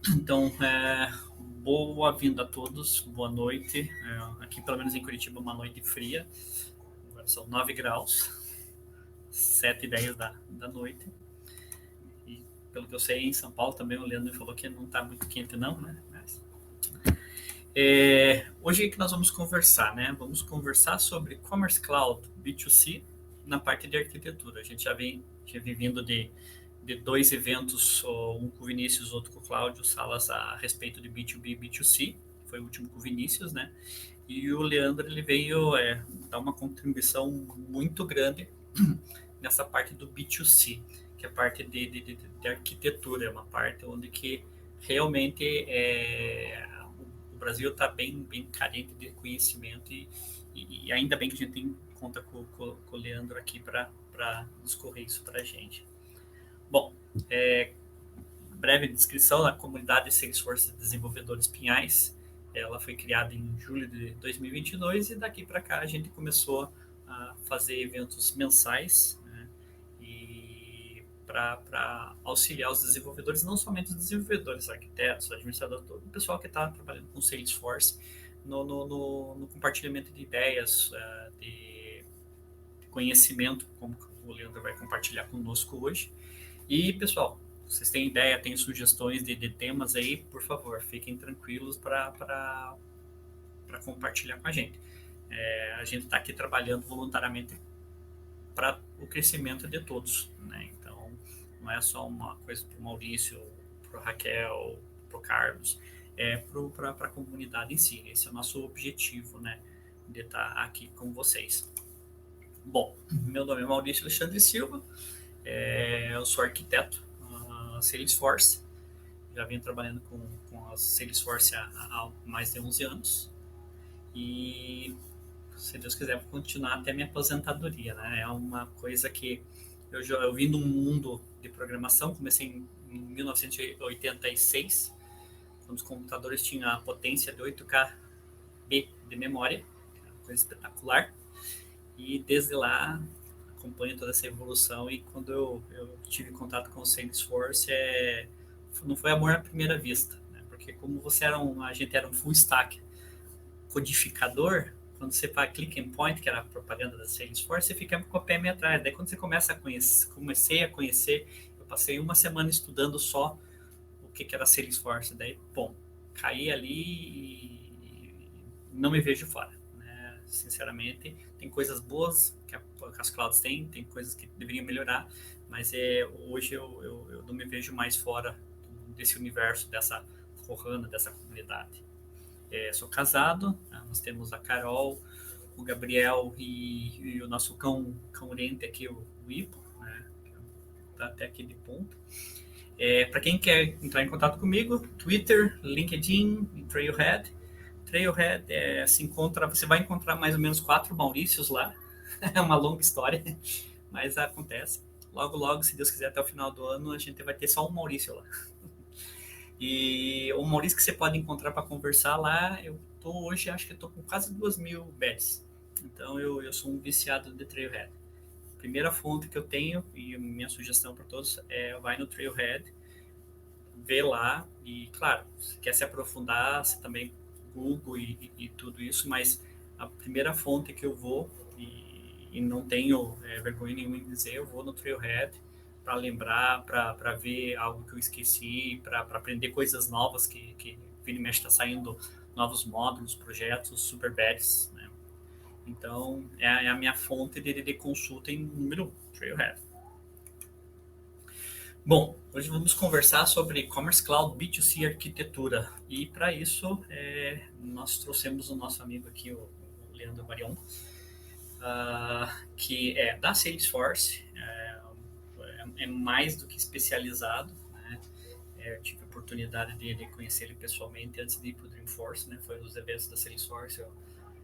Então, boa-vinda a todos, boa noite. Aqui, pelo menos em Curitiba, uma noite fria. Agora são 9 graus, 7h10 da noite. E, pelo que eu sei, em São Paulo também o Leandro falou que não está muito quente não, né? Hoje é que nós vamos conversar, né? Vamos conversar sobre Commerce Cloud B2C na parte de arquitetura. A gente já vem vindo de dois eventos, um com o Vinícius, outro com o Cláudio Salas, a respeito de B2B e B2C. Foi o último com o Vinícius, né? E o Leandro ele veio dar uma contribuição muito grande nessa parte do B2C, que é a parte de arquitetura, é uma parte onde que realmente o Brasil está bem carente de conhecimento e ainda bem que a gente tem conta com o Leandro aqui para discorrer isso para a gente. Bom, breve descrição da comunidade Salesforce de Desenvolvedores Pinhais. Ela foi criada em julho de 2022 e daqui para cá a gente começou a fazer eventos mensais, né, e para auxiliar os desenvolvedores, não somente os desenvolvedores, arquitetos, administradores, todo o pessoal que está trabalhando com Salesforce no compartilhamento de ideias, de conhecimento, como o Leandro vai compartilhar conosco hoje. E, pessoal, vocês têm ideia, têm sugestões de temas aí, por favor, fiquem tranquilos para compartilhar com a gente. A gente está aqui trabalhando voluntariamente para o crescimento de todos, né? Então, não é só uma coisa para o Maurício, para o Raquel, para o Carlos, para a comunidade em si. Esse é o nosso objetivo, né? De estar aqui com vocês. Bom, meu nome é Maurício Alexandre Silva, eu sou arquiteto Salesforce, já venho trabalhando com a Salesforce há mais de 11 anos e, se Deus quiser, vou continuar até minha aposentadoria, né? É uma coisa que eu vim de um mundo de programação, comecei em 1986, quando os computadores tinham a potência de 8K de memória, coisa espetacular, e desde lá acompanho toda essa evolução. E quando eu tive contato com o Salesforce, não foi amor à primeira vista, né? Porque como a gente era um full stack codificador, quando você faz click and point, que era a propaganda da Salesforce, você fica com o pé meio atrás. Daí quando você começa a conhecer, comecei a conhecer, eu passei uma semana estudando só o que era Salesforce. Daí, bom, caí ali e não me vejo fora, né? Sinceramente, tem coisas boas que as clouds têm, tem coisas que deveriam melhorar, mas hoje eu não me vejo mais fora desse universo, dessa forrana, dessa comunidade. Sou casado, né? Nós temos a Carol, o Gabriel e o nosso cão-urente aqui, o Ipo, né? Tá até aqui de ponto. Para quem quer entrar em contato comigo, Twitter, LinkedIn, Trailhead. Trailhead você vai encontrar mais ou menos 4 Maurícios lá. É uma longa história, mas acontece. Logo, logo, se Deus quiser, até o final do ano, a gente vai ter só um Maurício lá. E o Maurício que você pode encontrar para conversar lá, hoje, acho que estou com quase 2.000 bets. Então, eu sou um viciado de Trailhead. Primeira fonte que eu tenho, e minha sugestão para todos, vai no Trailhead, vê lá, e claro, se quer se aprofundar, você também Google e tudo isso, mas a primeira fonte que eu vou, e não tenho vergonha nenhuma em dizer, eu vou no Trailhead para lembrar, para ver algo que eu esqueci, para aprender coisas novas que vira e mexe está saindo novos módulos, projetos, super badges, né? Então, é a minha fonte de consulta em número 1, Trailhead. Bom, hoje vamos conversar sobre Commerce Cloud B2C Arquitetura. E para isso, nós trouxemos o nosso amigo aqui, o Leandro Marion, que é da Salesforce, é mais do que especializado, né? Eu tive a oportunidade de conhecer ele pessoalmente antes de ir para o Dreamforce, né? Foi nos eventos da Salesforce.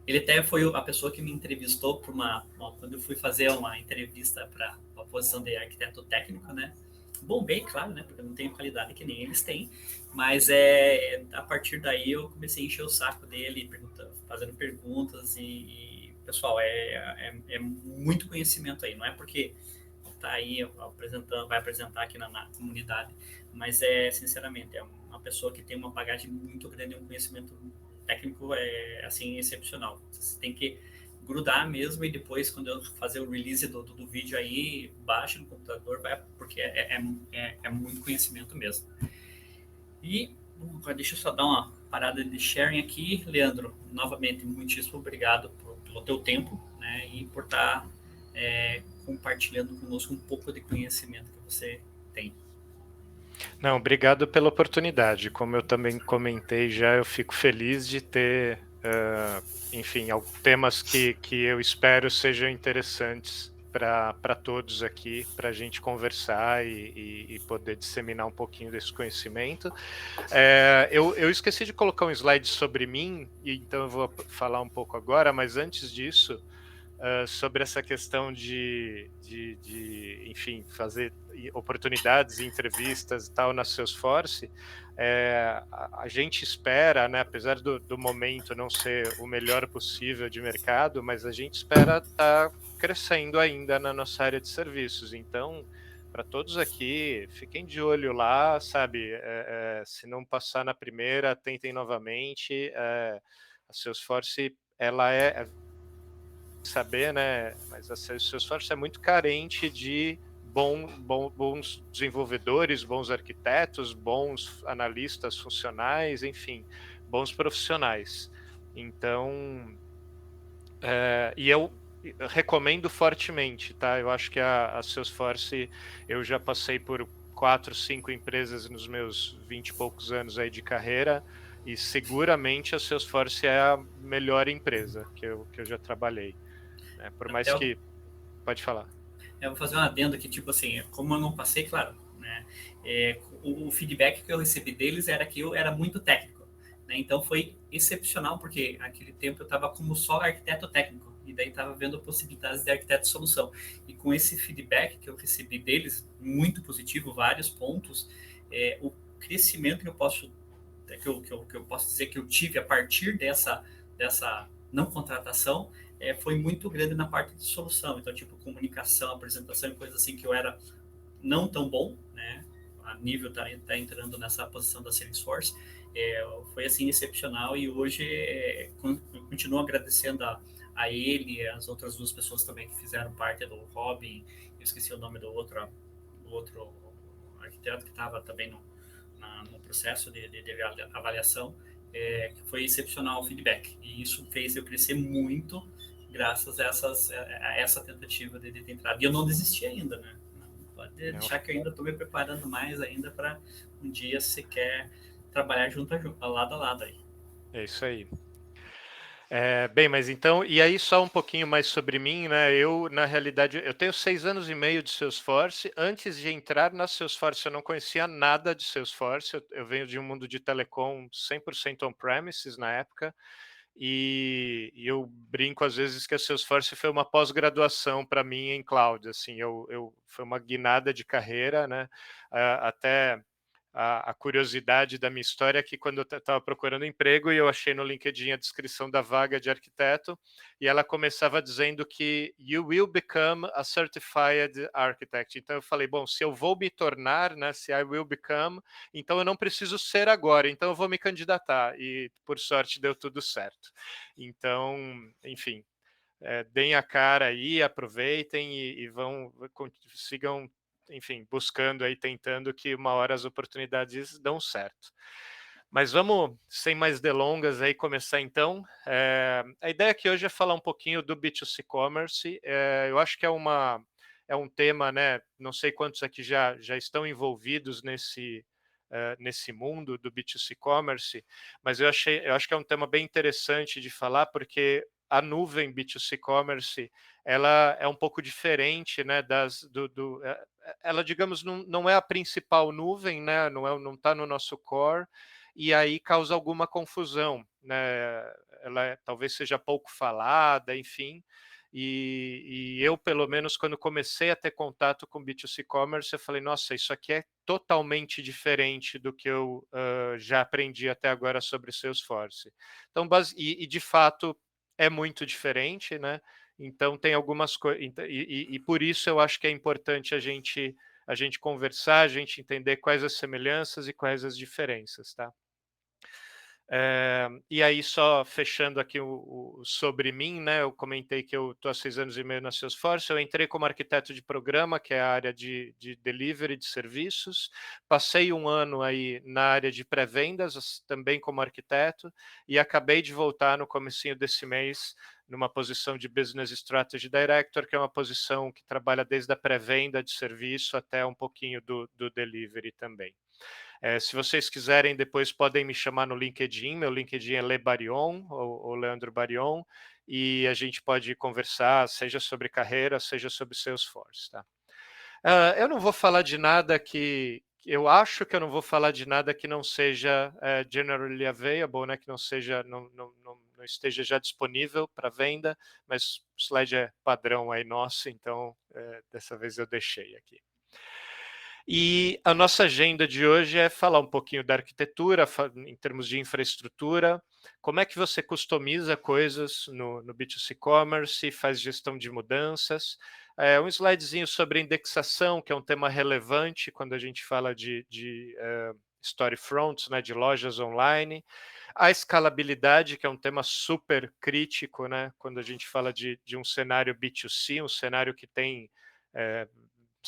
Ele até foi a pessoa que me entrevistou quando eu fui fazer uma entrevista para a posição de arquiteto técnico, né? Bombei, claro, né? Porque eu não tenho qualidade que nem eles têm, mas a partir daí eu comecei a encher o saco dele, fazendo perguntas pessoal, é muito conhecimento aí, não é porque tá aí vai apresentar aqui na comunidade, mas sinceramente, é uma pessoa que tem uma bagagem muito grande, um conhecimento técnico assim excepcional. Você tem que grudar mesmo e depois, quando eu fazer o release do vídeo aí, baixa no computador, porque é muito conhecimento mesmo. E deixa eu só dar uma parada de sharing aqui. Leandro, novamente, muitíssimo obrigado pelo teu tempo, né, e por estar compartilhando conosco um pouco de conhecimento que você tem. Não, obrigado pela oportunidade. Como eu também comentei já, eu fico feliz de ter, enfim, temas que eu espero sejam interessantes para todos aqui, para a gente conversar e poder disseminar um pouquinho desse conhecimento. Eu esqueci de colocar um slide sobre mim, e então eu vou falar um pouco agora, mas antes disso, sobre essa questão enfim, fazer oportunidades e entrevistas e tal na Salesforce, a gente espera, né, apesar do momento não ser o melhor possível de mercado, mas a gente espera estar crescendo ainda na nossa área de serviços. Então, para todos aqui, fiquem de olho lá, sabe? Se não passar na primeira, tentem novamente. A Salesforce, ela saber, né? Mas a Salesforce é muito carente de bons desenvolvedores, bons arquitetos, bons analistas funcionais, enfim, bons profissionais. Então, e eu recomendo fortemente, tá? Eu acho que a Salesforce, eu já passei por 4, 5 empresas nos meus 20 e poucos anos aí de carreira, e seguramente a Salesforce é a melhor empresa que eu já trabalhei, né? Por mais Até eu, que... Pode falar. eu vou fazer um adendo que, tipo assim, como eu não passei, claro, né, o feedback que eu recebi deles era que eu era muito técnico, né, então foi excepcional, porque naquele tempo eu estava como só arquiteto técnico, e daí estava vendo possibilidades de arquiteto de solução. E com esse feedback que eu recebi deles, muito positivo, vários pontos, o crescimento que eu posso dizer que eu tive a partir dessa não contratação foi muito grande na parte de solução. Então, tipo, comunicação, apresentação e coisas assim que eu era não tão bom, né? A nível tá entrando nessa posição da Salesforce. Foi assim excepcional e hoje continuo agradecendo a ele e as outras duas pessoas também que fizeram parte do Robin. Eu esqueci o nome do outro arquiteto que estava também no processo de avaliação, que foi excepcional o feedback. E isso fez eu crescer muito graças a essa tentativa de ter entrado. E eu não desisti ainda, né? Não, pode Não, deixar que eu ainda estou me preparando mais ainda para um dia sequer trabalhar junto a lado a lado aí. é isso aí. Bem, mas então, e aí só um pouquinho mais sobre mim, né? Eu, na realidade, eu tenho 6 anos e meio de Salesforce. Antes de entrar na Salesforce, eu não conhecia nada de Salesforce. Eu venho de um mundo de telecom 100% on-premises na época. E eu brinco às vezes que a Salesforce foi uma pós-graduação para mim em cloud, assim, foi uma guinada de carreira, né? Até a curiosidade da minha história é que quando eu estava procurando emprego e eu achei no LinkedIn a descrição da vaga de arquiteto e ela começava dizendo que you will become a certified architect. Então eu falei, bom, se eu vou me tornar, né, se I will become, então eu não preciso ser agora, então eu vou me candidatar e por sorte deu tudo certo. Então, enfim, deem a cara aí, aproveitem e sigam, enfim, buscando aí, tentando que uma hora as oportunidades dão certo. Mas vamos, sem mais delongas, aí começar então. A ideia aqui hoje é falar um pouquinho do B2C Commerce. Eu acho que é um tema, né? Não sei quantos aqui já estão envolvidos nesse mundo do B2C Commerce, mas eu acho que é um tema bem interessante de falar, porque a nuvem B2C Commerce ela é um pouco diferente, né, ela, digamos, não é a principal nuvem, né, não está no nosso core, e aí causa alguma confusão, né, ela talvez seja pouco falada, enfim, e eu, pelo menos, quando comecei a ter contato com B2C Commerce, eu falei, nossa, isso aqui é totalmente diferente do que eu já aprendi até agora sobre Salesforce. Então, e de fato, é muito diferente, né? Então tem algumas coisas, e por isso eu acho que é importante a gente a gente conversar, a gente entender quais as semelhanças e quais as diferenças, tá? E aí, só fechando aqui o sobre mim, né? Eu comentei que eu estou há 6 anos e meio na Salesforce. Eu entrei como arquiteto de programa, que é a área de delivery de serviços. Passei um ano aí na área de pré-vendas, também como arquiteto, e acabei de voltar no comecinho desse mês numa posição de Business Strategy Director, que é uma posição que trabalha desde a pré-venda de serviço até um pouquinho do delivery também. Se vocês quiserem, depois podem me chamar no LinkedIn. Meu LinkedIn é Le Barion, ou Leandro Barion, e a gente pode conversar, seja sobre carreira, seja sobre Salesforce, tá? Eu não vou falar de nada que... Eu acho que eu não vou falar de nada que não seja generally available, né? Que não seja, não esteja já disponível para venda, mas o slide é padrão aí nosso, então dessa vez eu deixei aqui. E a nossa agenda de hoje é falar um pouquinho da arquitetura, em termos de infraestrutura, como é que você customiza coisas no B2C Commerce, faz gestão de mudanças, um slidezinho sobre indexação, que é um tema relevante quando a gente fala de storefronts, né, de lojas online, a escalabilidade, que é um tema super crítico, né, quando a gente fala de um cenário B2C, um cenário que tem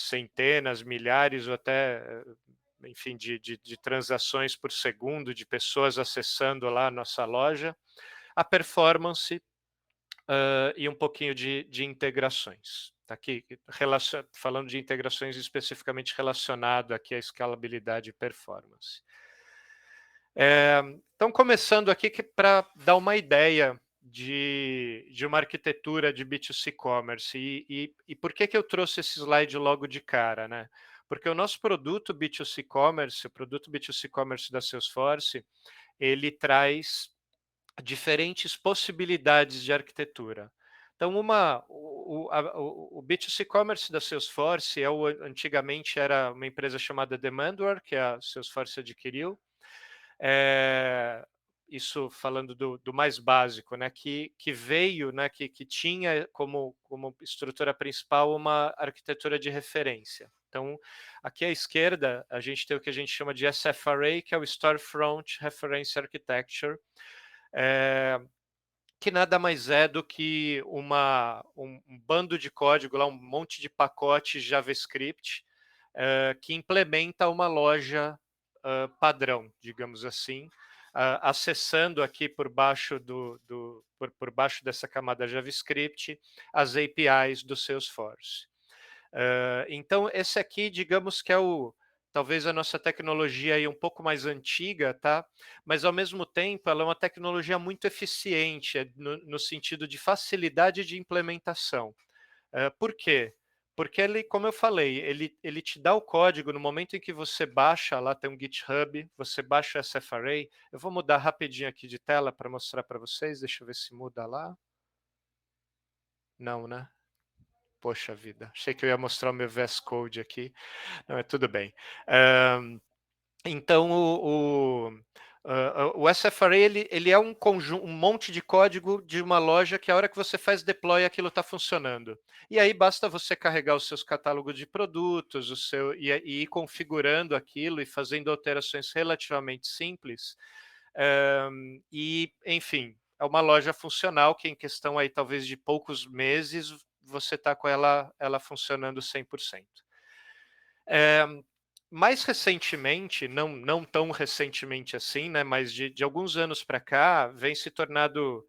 centenas, milhares ou até, enfim, de transações por segundo, de pessoas acessando lá a nossa loja, a performance e um pouquinho de integrações. Tá aqui falando de integrações especificamente relacionado aqui à escalabilidade e performance. Então, começando aqui para dar uma ideia de uma arquitetura de B2C Commerce. E por que eu trouxe esse slide logo de cara, né? Porque o nosso produto B2C Commerce, o produto B2C Commerce da Salesforce, ele traz diferentes possibilidades de arquitetura. Então, o B2C Commerce da Salesforce antigamente era uma empresa chamada Demandware, que a Salesforce adquiriu. Isso falando do mais básico, né, que veio, né, que tinha como estrutura principal uma arquitetura de referência. Então, aqui à esquerda, a gente tem o que a gente chama de SFRA, que é o Storefront Reference Architecture, que nada mais é do que um bando de código, lá, um monte de pacotes JavaScript que implementa uma loja padrão, digamos assim, acessando aqui por baixo por baixo dessa camada JavaScript as APIs do Salesforce. Então, esse aqui, digamos que é talvez a nossa tecnologia aí um pouco mais antiga, tá? Mas ao mesmo tempo ela é uma tecnologia muito eficiente no sentido de facilidade de implementação. Por quê? Porque ele, como eu falei, ele te dá o código no momento em que você baixa, lá tem um GitHub, você baixa essa SFRA. Eu vou mudar rapidinho aqui de tela para mostrar para vocês, deixa eu ver se muda lá. Não, né? Poxa vida, achei que eu ia mostrar o meu VS Code aqui. Não, é tudo bem. Então, o SFRA ele é um monte de código de uma loja que a hora que você faz deploy, aquilo está funcionando. E aí basta você carregar os seus catálogos de produtos, e ir configurando aquilo e fazendo alterações relativamente simples. E, enfim, é uma loja funcional que em questão aí talvez de poucos meses você está com ela funcionando 100%. Mais recentemente, não tão recentemente assim, né, mas de alguns anos para cá, vem se tornado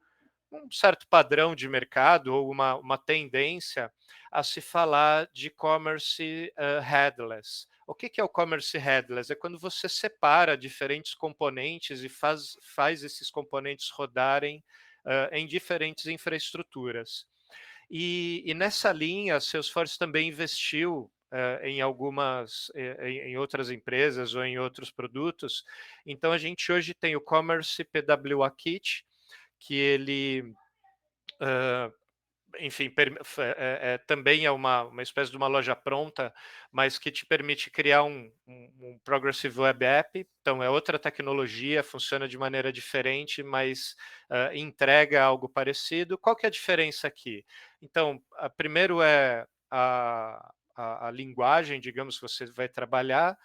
um certo padrão de mercado ou uma tendência a se falar de commerce headless. O que é o commerce headless? É quando você separa diferentes componentes e faz esses componentes rodarem em diferentes infraestruturas. E nessa linha, a Salesforce também investiu em em outras empresas ou em outros produtos. Então, a gente hoje tem o Commerce PWA Kit, que ele, enfim, também é uma espécie de uma loja pronta, mas que te permite criar um Progressive Web App. Então, é outra tecnologia, funciona de maneira diferente, mas entrega algo parecido. Qual que é a diferença aqui? Então, primeiro é a a linguagem, digamos, que você vai trabalhar,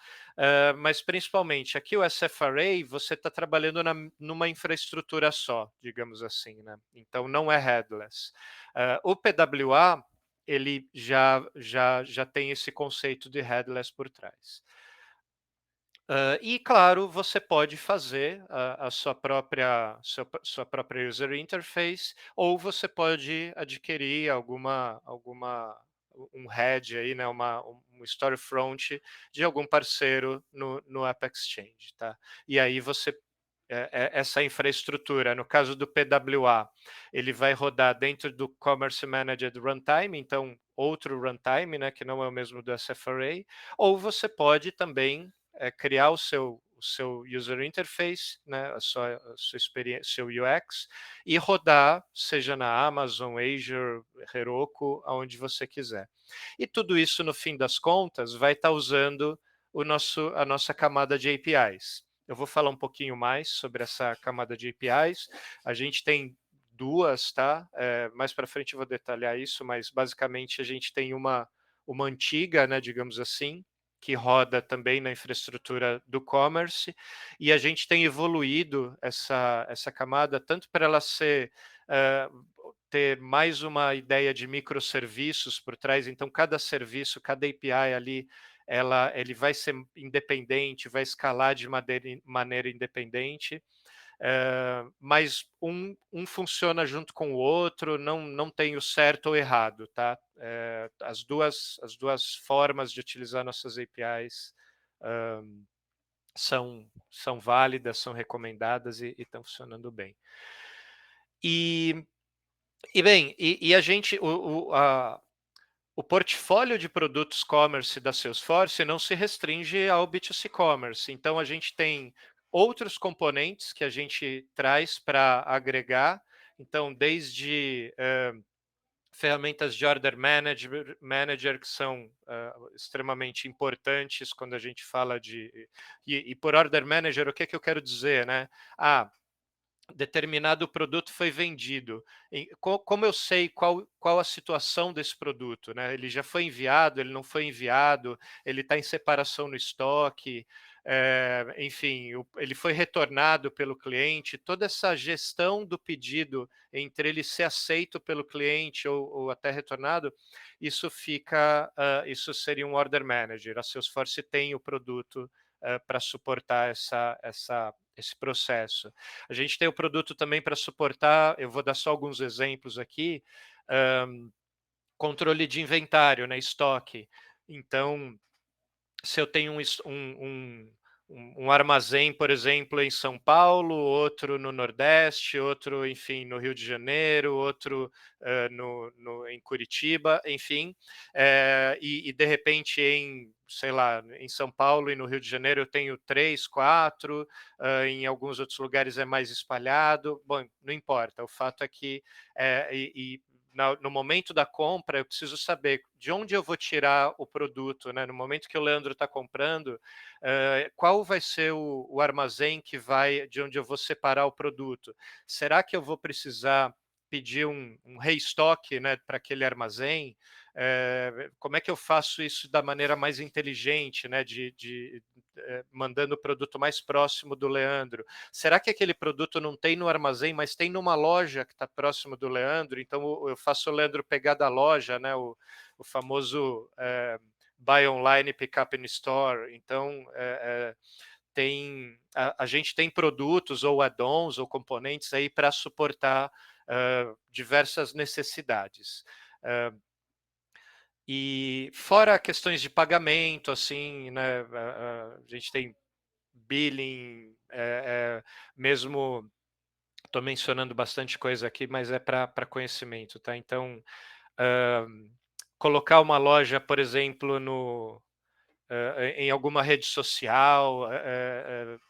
mas principalmente aqui o SFRA, você está trabalhando numa infraestrutura só, digamos assim, né? Então não é headless. O PWA, ele já tem esse conceito de headless por trás. E claro, você pode fazer a sua própria user interface, ou você pode adquirir um head aí, né, um storefront de algum parceiro no App Exchange, tá? E aí essa infraestrutura, no caso do PWA, ele vai rodar dentro do Commerce Managed Runtime, então outro runtime, né, que não é o mesmo do SFRA, ou você pode também criar o seu user interface, né, a sua experiência, seu UX, e rodar, seja na Amazon, Azure, Heroku, aonde você quiser. E tudo isso, no fim das contas, vai estar usando a nossa camada de APIs. Eu vou falar um pouquinho mais sobre essa camada de APIs. A gente tem duas, tá? Mais para frente eu vou detalhar isso, mas basicamente a gente tem uma antiga, né, digamos assim, que roda também na infraestrutura do commerce, e a gente tem evoluído essa camada tanto para ela ter mais uma ideia de microserviços por trás, então cada serviço, cada API ali, ele vai ser independente, vai escalar de maneira independente, mas um funciona junto com o outro, não tem o certo ou errado, tá? As duas formas de utilizar nossas APIs são válidas, são recomendadas e estão funcionando bem. A gente, o portfólio de produtos commerce da Salesforce não se restringe ao B2C commerce. Então, a gente tem outros componentes que a gente traz para agregar. Então, desde ferramentas de order manager que são extremamente importantes quando a gente fala de... E por order manager, o que eu quero dizer, né? Determinado produto foi vendido. Como eu sei qual a situação desse produto, né? Ele já foi enviado, ele não foi enviado, ele está em separação no estoque, enfim, ele foi retornado pelo cliente. Toda essa gestão do pedido entre ele ser aceito pelo cliente ou até retornado, isso seria um order manager. A Salesforce tem o produto para suportar esse processo. A gente tem o produto também para suportar, eu vou dar só alguns exemplos aqui, controle de inventário, né, estoque. Então, se eu tenho um armazém, por exemplo, em São Paulo, outro no Nordeste, outro, enfim, no Rio de Janeiro, outro em Curitiba, enfim, e de repente sei lá, em São Paulo e no Rio de Janeiro eu tenho 3, 4, em alguns outros lugares é mais espalhado, bom, não importa, o fato é que no momento da compra, eu preciso saber de onde eu vou tirar o produto, né? No momento que o Leandro está comprando, qual vai ser o armazém de onde eu vou separar o produto? Será que eu vou precisar pedir um restock, né, para aquele armazém? Como é que eu faço isso da maneira mais inteligente, né, mandando o produto mais próximo do Leandro? Será que aquele produto não tem no armazém, mas tem numa loja que está próximo do Leandro? Então eu faço o Leandro pegar da loja, né, o famoso buy online, pick up in store. Então a gente tem produtos ou add-ons ou componentes aí para suportar diversas necessidades. E fora questões de pagamento, assim, né, a gente tem billing, mesmo estou mencionando bastante coisa aqui, mas é para conhecimento, tá? Então, colocar uma loja, por exemplo, em alguma rede social,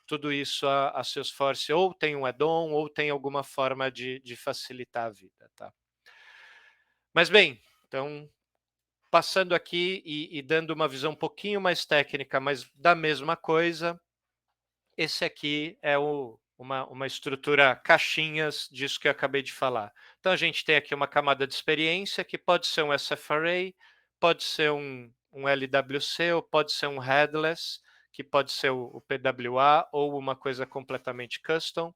tudo isso a Salesforce ou tem um add-on ou tem alguma forma de facilitar a vida, tá? Mas bem, então passando aqui e dando uma visão um pouquinho mais técnica, mas da mesma coisa, esse aqui é uma estrutura caixinhas disso que eu acabei de falar. Então, a gente tem aqui uma camada de experiência, que pode ser um SFRA, pode ser um um LWC ou pode ser um headless, que pode ser o PWA ou uma coisa completamente custom.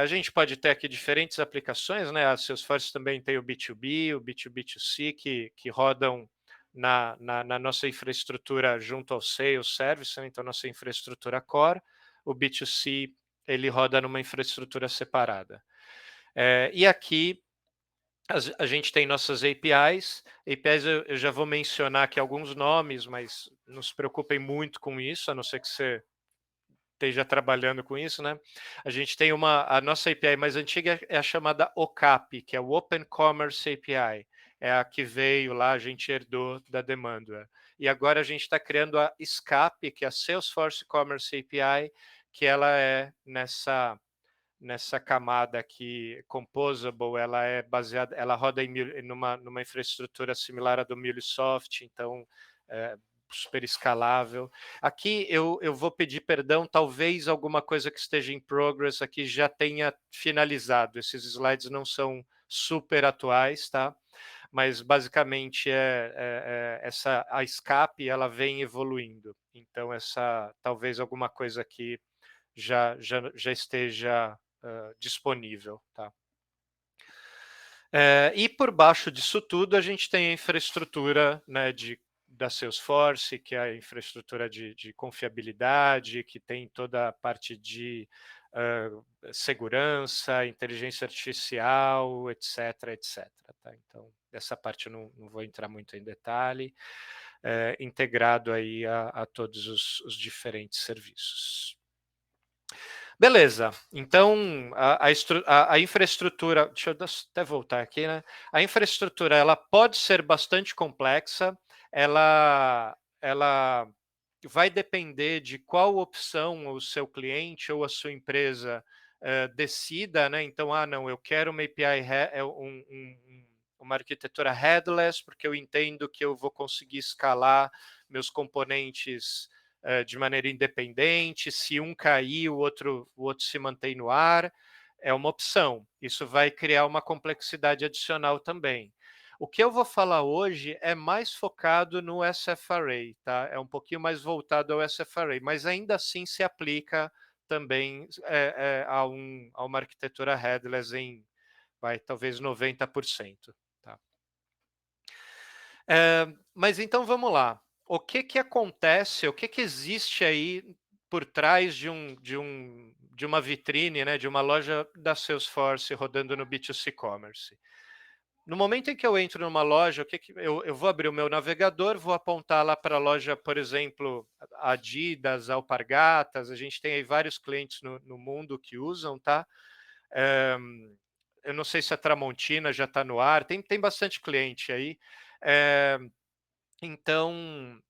A gente pode ter aqui diferentes aplicações, né? A Salesforce também tem o B2B, o B2B2C, que rodam na nossa infraestrutura junto ao Sales Service, né? Então nossa infraestrutura core. O B2C ele roda numa infraestrutura separada. E aqui a gente tem nossas APIs. APIs eu já vou mencionar aqui alguns nomes, mas não se preocupem muito com isso, a não ser que você esteja trabalhando com isso, né? A gente tem a nossa API mais antiga é a chamada OCAP, que é o Open Commerce API. É a que veio lá, a gente herdou da Demandware. E agora a gente está criando a SCAP, que é a Salesforce Commerce API, que ela é nessa camada aqui, composable, ela é baseada, ela roda numa infraestrutura similar à do MuleSoft, então super escalável. Aqui eu vou pedir perdão, talvez alguma coisa que esteja em progress aqui já tenha finalizado. Esses slides não são super atuais, tá? Mas basicamente a SCAP ela vem evoluindo. Então talvez alguma coisa aqui já esteja disponível, tá? E por baixo disso tudo a gente tem a infraestrutura, né, da Salesforce, que é a infraestrutura de confiabilidade, que tem toda a parte de segurança, inteligência artificial, etc, etc. Tá? Então, essa parte eu não vou entrar muito em detalhe, integrado aí a todos os diferentes serviços. Beleza, então a infraestrutura, deixa eu até voltar aqui, né? A infraestrutura ela pode ser bastante complexa, ela vai depender de qual opção o seu cliente ou a sua empresa decida, né? Então, não, eu quero uma API, uma arquitetura headless, porque eu entendo que eu vou conseguir escalar meus componentes de maneira independente. Se um cair, o outro se mantém no ar. É uma opção. Isso vai criar uma complexidade adicional também. O que eu vou falar hoje é mais focado no SFRA, tá? É um pouquinho mais voltado ao SFRA, mas ainda assim se aplica também a uma arquitetura headless em, talvez 90%. Tá? Mas então vamos lá. O que acontece, o que existe aí por trás de uma vitrine, né, de uma loja da Salesforce rodando no B2C Commerce? No momento em que eu entro numa loja, eu vou abrir o meu navegador, vou apontar lá para a loja, por exemplo, Adidas, Alpargatas, a gente tem aí vários clientes no mundo que usam, tá? Eu não sei se a Tramontina já está no ar, tem bastante cliente aí. Então,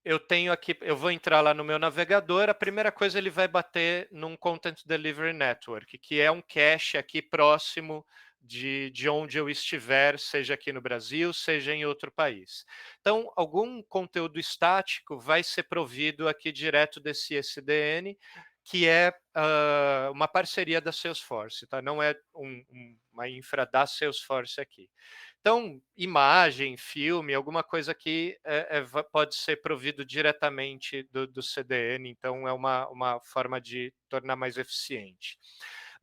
eu tenho aqui, eu vou entrar lá no meu navegador, a primeira coisa ele vai bater num Content Delivery Network, que é um cache aqui próximo de onde eu estiver, seja aqui no Brasil, seja em outro país. Então, algum conteúdo estático vai ser provido aqui direto desse SDN, que é uma parceria da Salesforce, tá? Não é uma infra da Salesforce aqui. Então, imagem, filme, alguma coisa que pode ser provido diretamente do CDN, então é uma forma de tornar mais eficiente.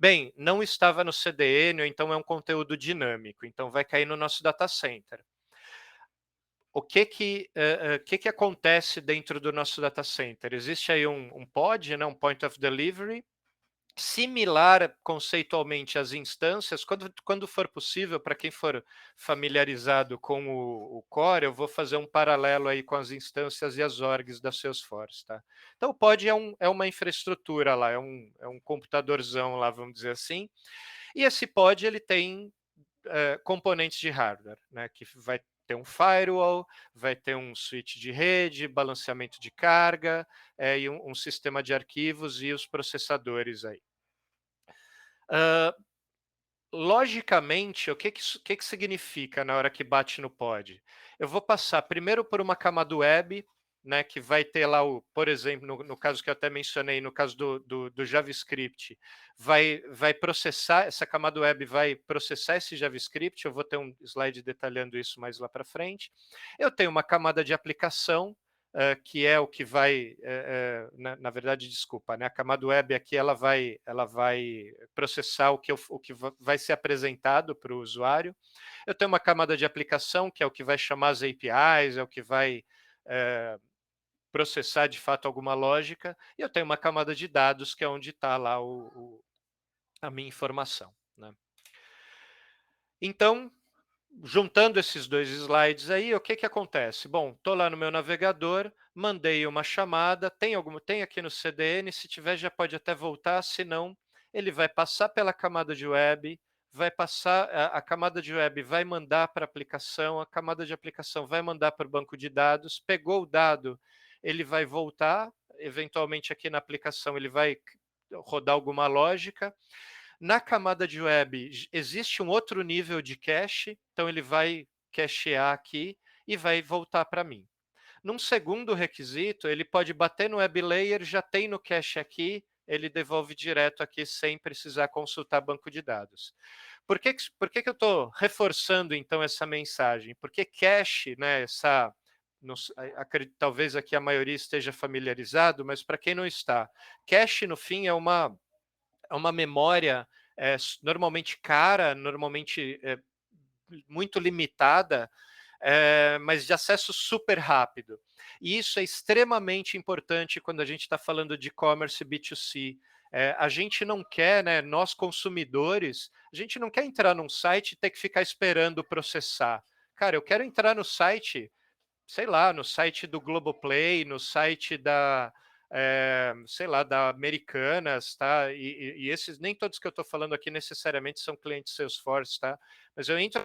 Bem, não estava no CDN, ou então é um conteúdo dinâmico, então vai cair no nosso data center. O que acontece dentro do nosso data center? Existe aí um pod, né, um Point of Delivery, similar conceitualmente às instâncias, quando for possível, para quem for familiarizado com o Core, eu vou fazer um paralelo aí com as instâncias e as orgs da Salesforce. Tá? Então, o pod é uma infraestrutura lá, é um computadorzão lá, vamos dizer assim, e esse pod ele tem componentes de hardware, né, que vai ter um firewall, vai ter um switch de rede, balanceamento de carga, e um sistema de arquivos e os processadores aí. Logicamente, o que significa na hora que bate no pod? Eu vou passar primeiro por uma camada web, né, que vai ter lá, por exemplo, no caso que eu até mencionei, no caso do JavaScript, vai processar, essa camada web vai processar esse JavaScript, eu vou ter um slide detalhando isso mais lá para frente. Eu tenho uma camada de aplicação, que é o que vai, na verdade, desculpa, né, a camada web aqui ela vai processar o que vai ser apresentado para o usuário. Eu tenho uma camada de aplicação, que é o que vai chamar as APIs, é o que vai processar de fato alguma lógica, e eu tenho uma camada de dados, que é onde está lá a minha informação, né? Então, juntando esses dois slides aí, o que que acontece? Bom, estou lá no meu navegador, mandei uma chamada, tem aqui no CDN, se tiver já pode até voltar, se não, ele vai passar pela camada de web, vai passar, a camada de web vai mandar para a aplicação, a camada de aplicação vai mandar para o banco de dados, pegou o dado, ele vai voltar, eventualmente aqui na aplicação ele vai rodar alguma lógica. Na camada de web, existe um outro nível de cache, então ele vai cachear aqui e vai voltar para mim. Num segundo requisito, ele pode bater no web layer, já tem no cache aqui, ele devolve direto aqui sem precisar consultar banco de dados. Por que eu estou reforçando então essa mensagem? Porque cache, né, talvez aqui a maioria esteja familiarizado, mas para quem não está, cache no fim é uma memória normalmente cara, normalmente muito limitada, mas de acesso super rápido. E isso é extremamente importante quando a gente está falando de e-commerce B2C. A gente não quer, né, nós consumidores, a gente não quer entrar num site e ter que ficar esperando processar. Cara, eu quero entrar no site, sei lá, no site do Globoplay, no site sei lá, da Americanas, tá? E esses, nem todos que eu estou falando aqui necessariamente são clientes Salesforce, tá? Mas eu entro,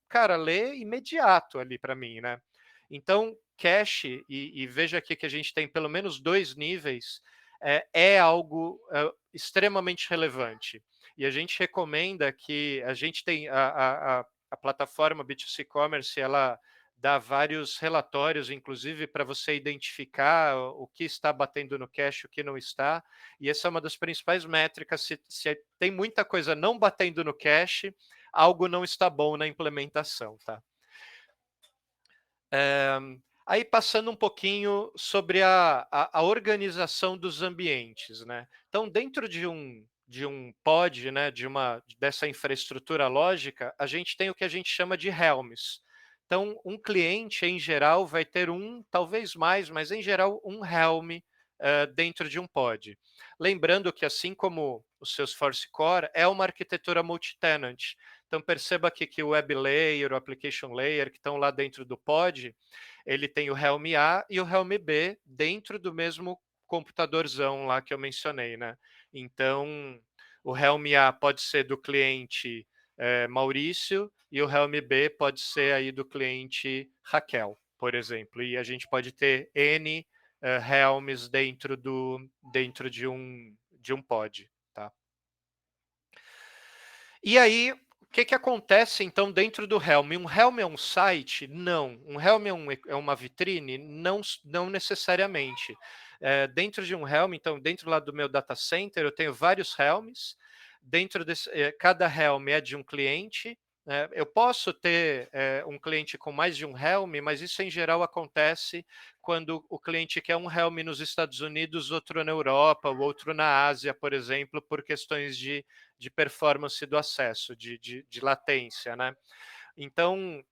cara, lê imediato ali para mim, né? Então, cache, e veja aqui que a gente tem pelo menos 2 níveis, é algo extremamente relevante. E a gente recomenda que a gente tem a plataforma B2C Commerce, ela dá vários relatórios, inclusive para você identificar o que está batendo no cache, o que não está. E essa é uma das principais métricas. Se tem muita coisa não batendo no cache, algo não está bom na implementação, tá? Aí passando um pouquinho sobre a organização dos ambientes, né? Então, dentro de um pod, né, dessa infraestrutura lógica, a gente tem o que a gente chama de helms. Então, um cliente, em geral, vai ter talvez mais, mas em geral, um helm dentro de um pod. Lembrando que, assim como o Salesforce Core, é uma arquitetura multi-tenant. Então, perceba aqui que o Web Layer, o Application Layer, que estão lá dentro do pod, ele tem o Helm A e o Helm B dentro do mesmo computadorzão lá que eu mencionei, né? Então, o Helm A pode ser do cliente Maurício e o Helm B pode ser aí do cliente Raquel, por exemplo. E a gente pode ter N Helms dentro de um pod, tá? E aí, o que acontece então dentro do Helm? Um Helm é um site? Não. Um Helm é uma vitrine? Não necessariamente. Dentro de um Helm, então, dentro lá do meu data center, eu tenho vários Helms. Dentro desse, cada Helm é de um cliente. Eu posso ter um cliente com mais de um Helm, mas isso em geral acontece quando o cliente quer um Helm nos Estados Unidos, outro na Europa, outro na Ásia, por exemplo, por questões de performance do acesso, de latência, né? Então,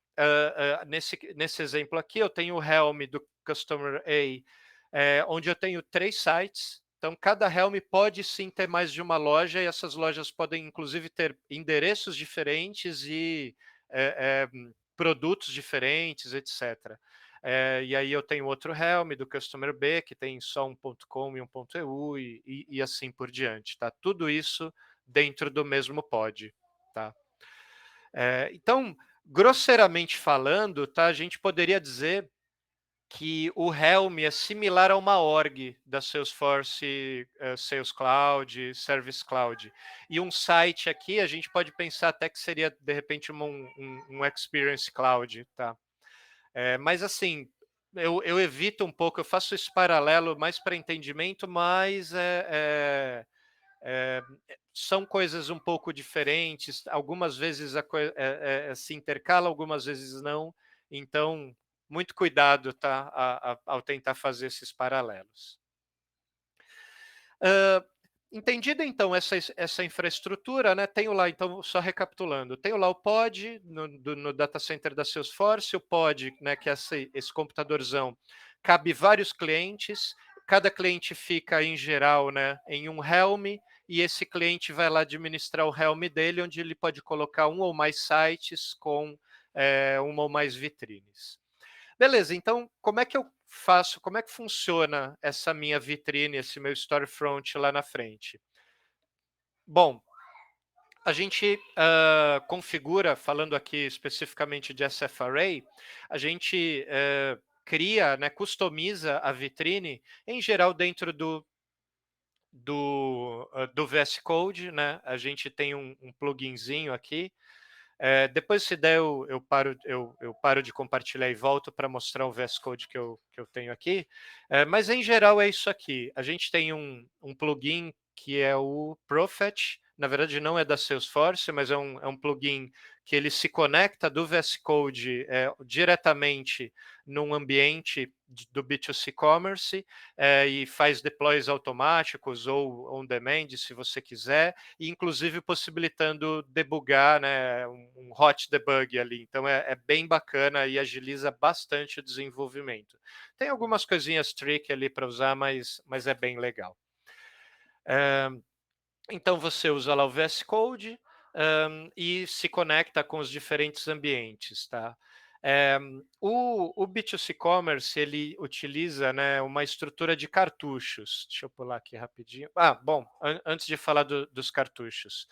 nesse exemplo aqui, eu tenho o Helm do Customer A, onde eu tenho 3 sites. Então, cada Helm pode sim ter mais de uma loja, e essas lojas podem, inclusive, ter endereços diferentes e produtos diferentes, etc. E aí eu tenho outro Helm do Customer B, que tem só um .com e um .eu, e assim por diante. Tá? Tudo isso dentro do mesmo pod. Tá? Então, grosseiramente falando, tá, a gente poderia dizer que o Helm é similar a uma org da Salesforce, Sales Cloud, Service Cloud. E um site aqui, a gente pode pensar até que seria, de repente, um Experience Cloud. Tá? Mas, assim, eu evito um pouco, eu faço esse paralelo mais para entendimento, mas eh, são coisas um pouco diferentes, algumas vezes se intercala, algumas vezes não, então muito cuidado, tá, ao tentar fazer esses paralelos. Hã, entendida então essa infraestrutura, né, tenho lá então, só recapitulando, tenho lá o pod no data center da Salesforce, o pod, né, que é esse computadorzão, cabe vários clientes, cada cliente fica em geral, né, em um Helm, e esse cliente vai lá administrar o Helm dele, onde ele pode colocar um ou mais sites com, uma ou mais vitrines. Beleza, então como é que eu faço, como é que funciona essa minha vitrine, esse meu storefront lá na frente? Bom, a gente configura, falando aqui especificamente de SF Array, a gente cria, né, customiza a vitrine, em geral dentro do VS Code, né? A gente tem um pluginzinho aqui. Depois, se der, eu paro de compartilhar e volto para mostrar o VS Code que eu tenho aqui. Mas, em geral, é isso aqui. A gente tem um plugin que é o Prophet. Na verdade, não é da Salesforce, mas é um plugin que ele se conecta do VS Code diretamente num ambiente do B2C Commerce e faz deploys automáticos ou on-demand, se você quiser, e inclusive possibilitando debugar, né, um hot debug ali. Então é bem bacana e agiliza bastante o desenvolvimento. Tem algumas coisinhas tricky ali para usar, mas é bem legal. Então você usa lá o VS Code e se conecta com os diferentes ambientes, tá? O B2C Commerce ele utiliza, né, uma estrutura de cartuchos. Deixa eu pular aqui rapidinho. Bom, antes de falar dos cartuchos.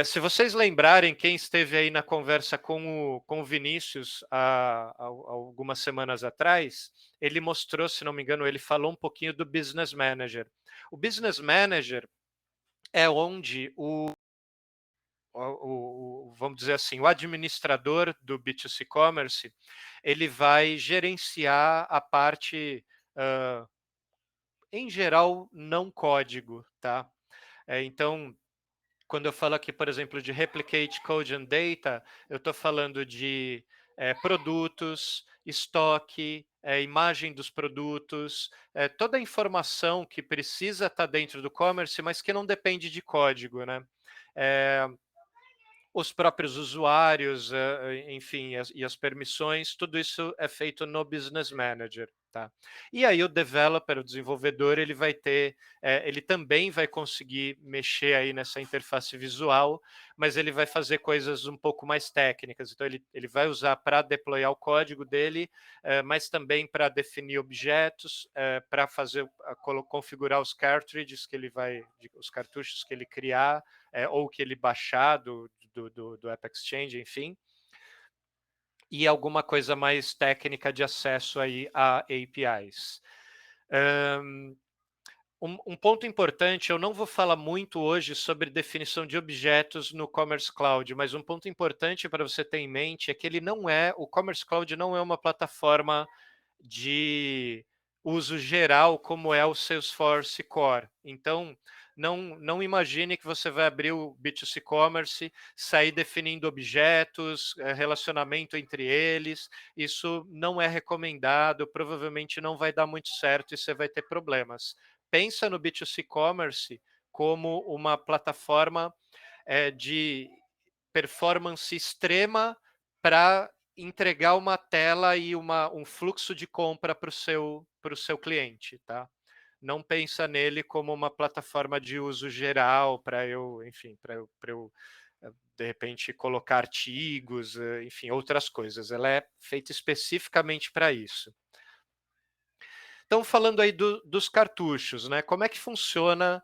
Se vocês lembrarem, quem esteve aí na conversa com o Vinícius há algumas semanas atrás, ele mostrou, se não me engano, ele falou um pouquinho do Business Manager. O Business Manager é onde vamos dizer assim, o administrador do B2C Commerce, ele vai gerenciar a parte, em geral, não código, tá? Então, quando eu falo aqui, por exemplo, de Replicate Code and Data, eu estou falando de produtos, estoque, imagem dos produtos, toda a informação que precisa estar dentro do commerce, mas que não depende de código, né? Os próprios usuários, enfim, e as permissões, tudo isso é feito no Business Manager, tá? E aí o developer, o desenvolvedor, ele vai ter, ele também vai conseguir mexer aí nessa interface visual, mas ele vai fazer coisas um pouco mais técnicas. Então ele vai usar para deployar o código dele, mas também para definir objetos, para fazer, configurar os cartridges que ele vai, os cartuchos que ele criar, ou que ele baixar do App Exchange, enfim, e alguma coisa mais técnica de acesso aí a APIs. Um ponto importante, eu não vou falar muito hoje sobre definição de objetos no Commerce Cloud, mas um ponto importante para você ter em mente é que o Commerce Cloud não é uma plataforma de uso geral como é o Salesforce Core. Então, não imagine que você vai abrir o B2C Commerce, sair definindo objetos, relacionamento entre eles. Isso não é recomendado, provavelmente não vai dar muito certo e você vai ter problemas. Pensa no B2C Commerce como uma plataforma de performance extrema para entregar uma tela e um fluxo de compra para o seu cliente, tá? Não pensa nele como uma plataforma de uso geral para eu, enfim, para eu de repente colocar artigos, enfim, outras coisas. Ela é feita especificamente para isso. Então, falando aí dos cartuchos, né? Como é que funciona,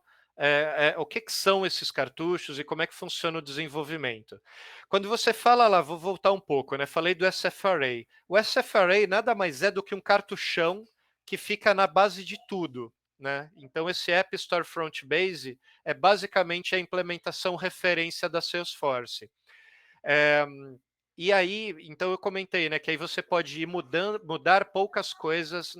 o que são esses cartuchos e como é que funciona o desenvolvimento? Quando você fala lá, vou voltar um pouco, né? Falei do SF Array. O SF Array nada mais é do que um cartuchão que fica na base de tudo, né? Então, esse App Store Front Base é basicamente a implementação referência da Salesforce. E aí, então eu comentei, né, que aí você pode ir mudar poucas coisas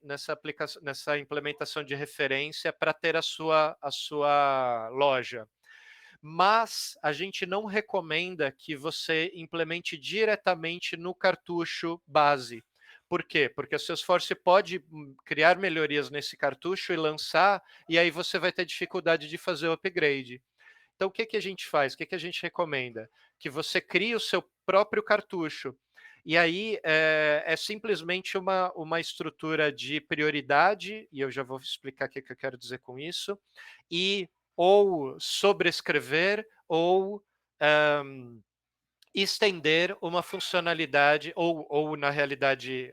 nessa aplicação, nessa implementação de referência para ter a sua loja. Mas a gente não recomenda que você implemente diretamente no cartucho base. Por quê? Porque a Salesforce pode criar melhorias nesse cartucho e lançar, e aí você vai ter dificuldade de fazer o upgrade. Então, o que, que a gente faz? O que, que a gente recomenda? Que você crie o seu próprio cartucho. E aí é simplesmente uma estrutura de prioridade, e eu já vou explicar o que, que eu quero dizer com isso, e ou sobrescrever ou um, estender uma funcionalidade, ou na realidade,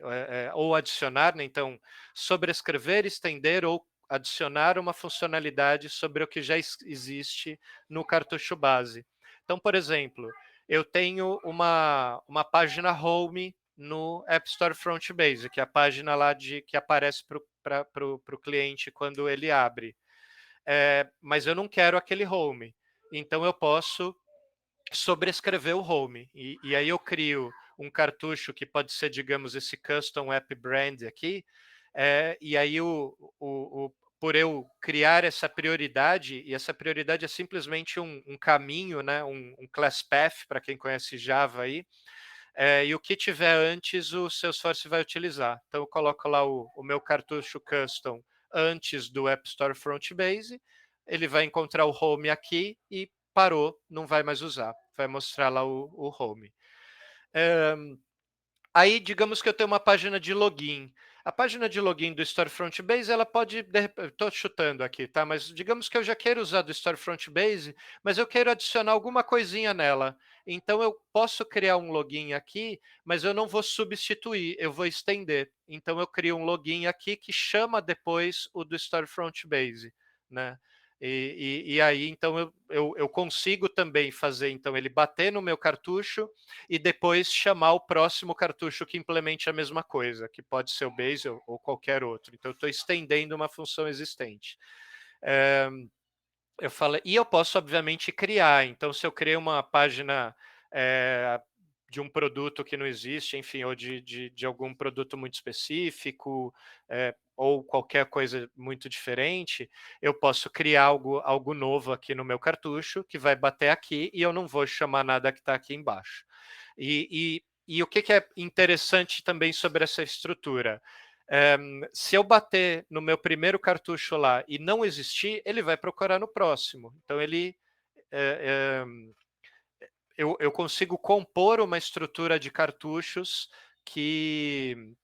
ou adicionar, né? Então, sobrescrever, estender ou adicionar uma funcionalidade sobre o que já existe no cartucho base. Então, por exemplo, eu tenho uma página home no App Store Front Base, que é a página lá que aparece para o cliente quando ele abre. Mas eu não quero aquele home. Então, eu posso sobrescrever o home. E aí eu crio um cartucho que pode ser, digamos, esse custom app brand aqui, e aí por eu criar essa prioridade, e essa prioridade é simplesmente um caminho, né, um class path, para quem conhece Java aí, e o que tiver antes o Salesforce vai utilizar. Então eu coloco lá o meu cartucho custom antes do App Store Front Base, ele vai encontrar o home aqui e parou, não vai mais usar, vai mostrar lá o home. Aí, digamos que eu tenho uma página de login. A página de login do Storefront Base, ela pode, estou chutando aqui, tá? Mas digamos que eu já quero usar do Storefront Base, mas eu quero adicionar alguma coisinha nela. Então eu posso criar um login aqui, mas eu não vou substituir, eu vou estender. Então eu crio um login aqui que chama depois o do Storefront Base, né? E aí, então, eu consigo também fazer então ele bater no meu cartucho e depois chamar o próximo cartucho que implemente a mesma coisa, que pode ser o Base ou qualquer outro. Então, eu estou estendendo uma função existente. Eu falei, e eu posso, obviamente, criar. Então, se eu criei uma página de um produto que não existe, enfim, ou de algum produto muito específico, ou qualquer coisa muito diferente, eu posso criar algo novo aqui no meu cartucho, que vai bater aqui, e eu não vou chamar nada que está aqui embaixo. E o que, que é interessante também sobre essa estrutura? Se eu bater no meu primeiro cartucho lá e não existir, ele vai procurar no próximo. Então, eu consigo compor uma estrutura de cartuchos que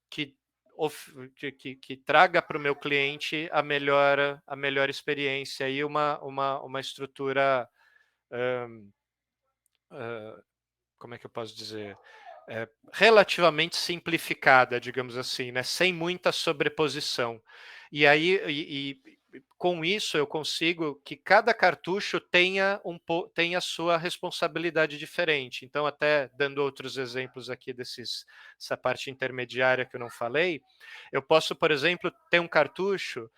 traga para o meu cliente a melhor experiência e uma estrutura, como é que eu posso dizer? Relativamente simplificada, digamos assim, né? Sem muita sobreposição. E aí, com isso, eu consigo que cada cartucho tenha a sua responsabilidade diferente. Então, até dando outros exemplos aqui dessa parte intermediária que eu não falei, eu posso, por exemplo, ter um cartucho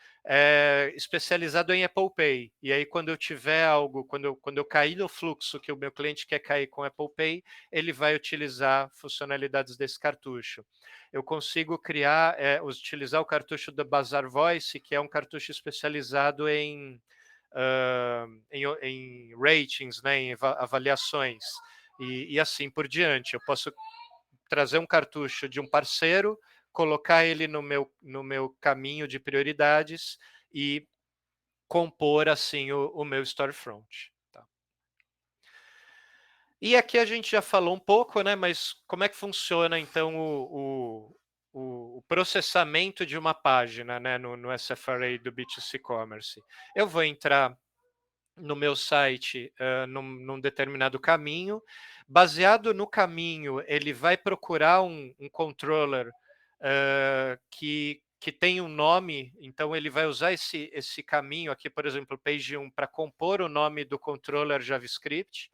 especializado em Apple Pay. E aí, quando eu tiver algo, quando eu cair no fluxo que o meu cliente quer cair com Apple Pay, ele vai utilizar funcionalidades desse cartucho. Eu consigo utilizar o cartucho da Bazaar Voice, que é um cartucho especializado em ratings, né, em avaliações, e assim por diante. Eu posso trazer um cartucho de um parceiro, colocar ele no meu caminho de prioridades e compor assim o meu storefront. Tá? E aqui a gente já falou um pouco, né? Mas como é que funciona então o processamento de uma página, né? No SFRA do B2C Commerce? Eu vou entrar no meu site num determinado caminho. Baseado no caminho, ele vai procurar um controller que tem um nome, então ele vai usar esse caminho aqui, por exemplo, page 1, para compor o nome do controller JavaScript.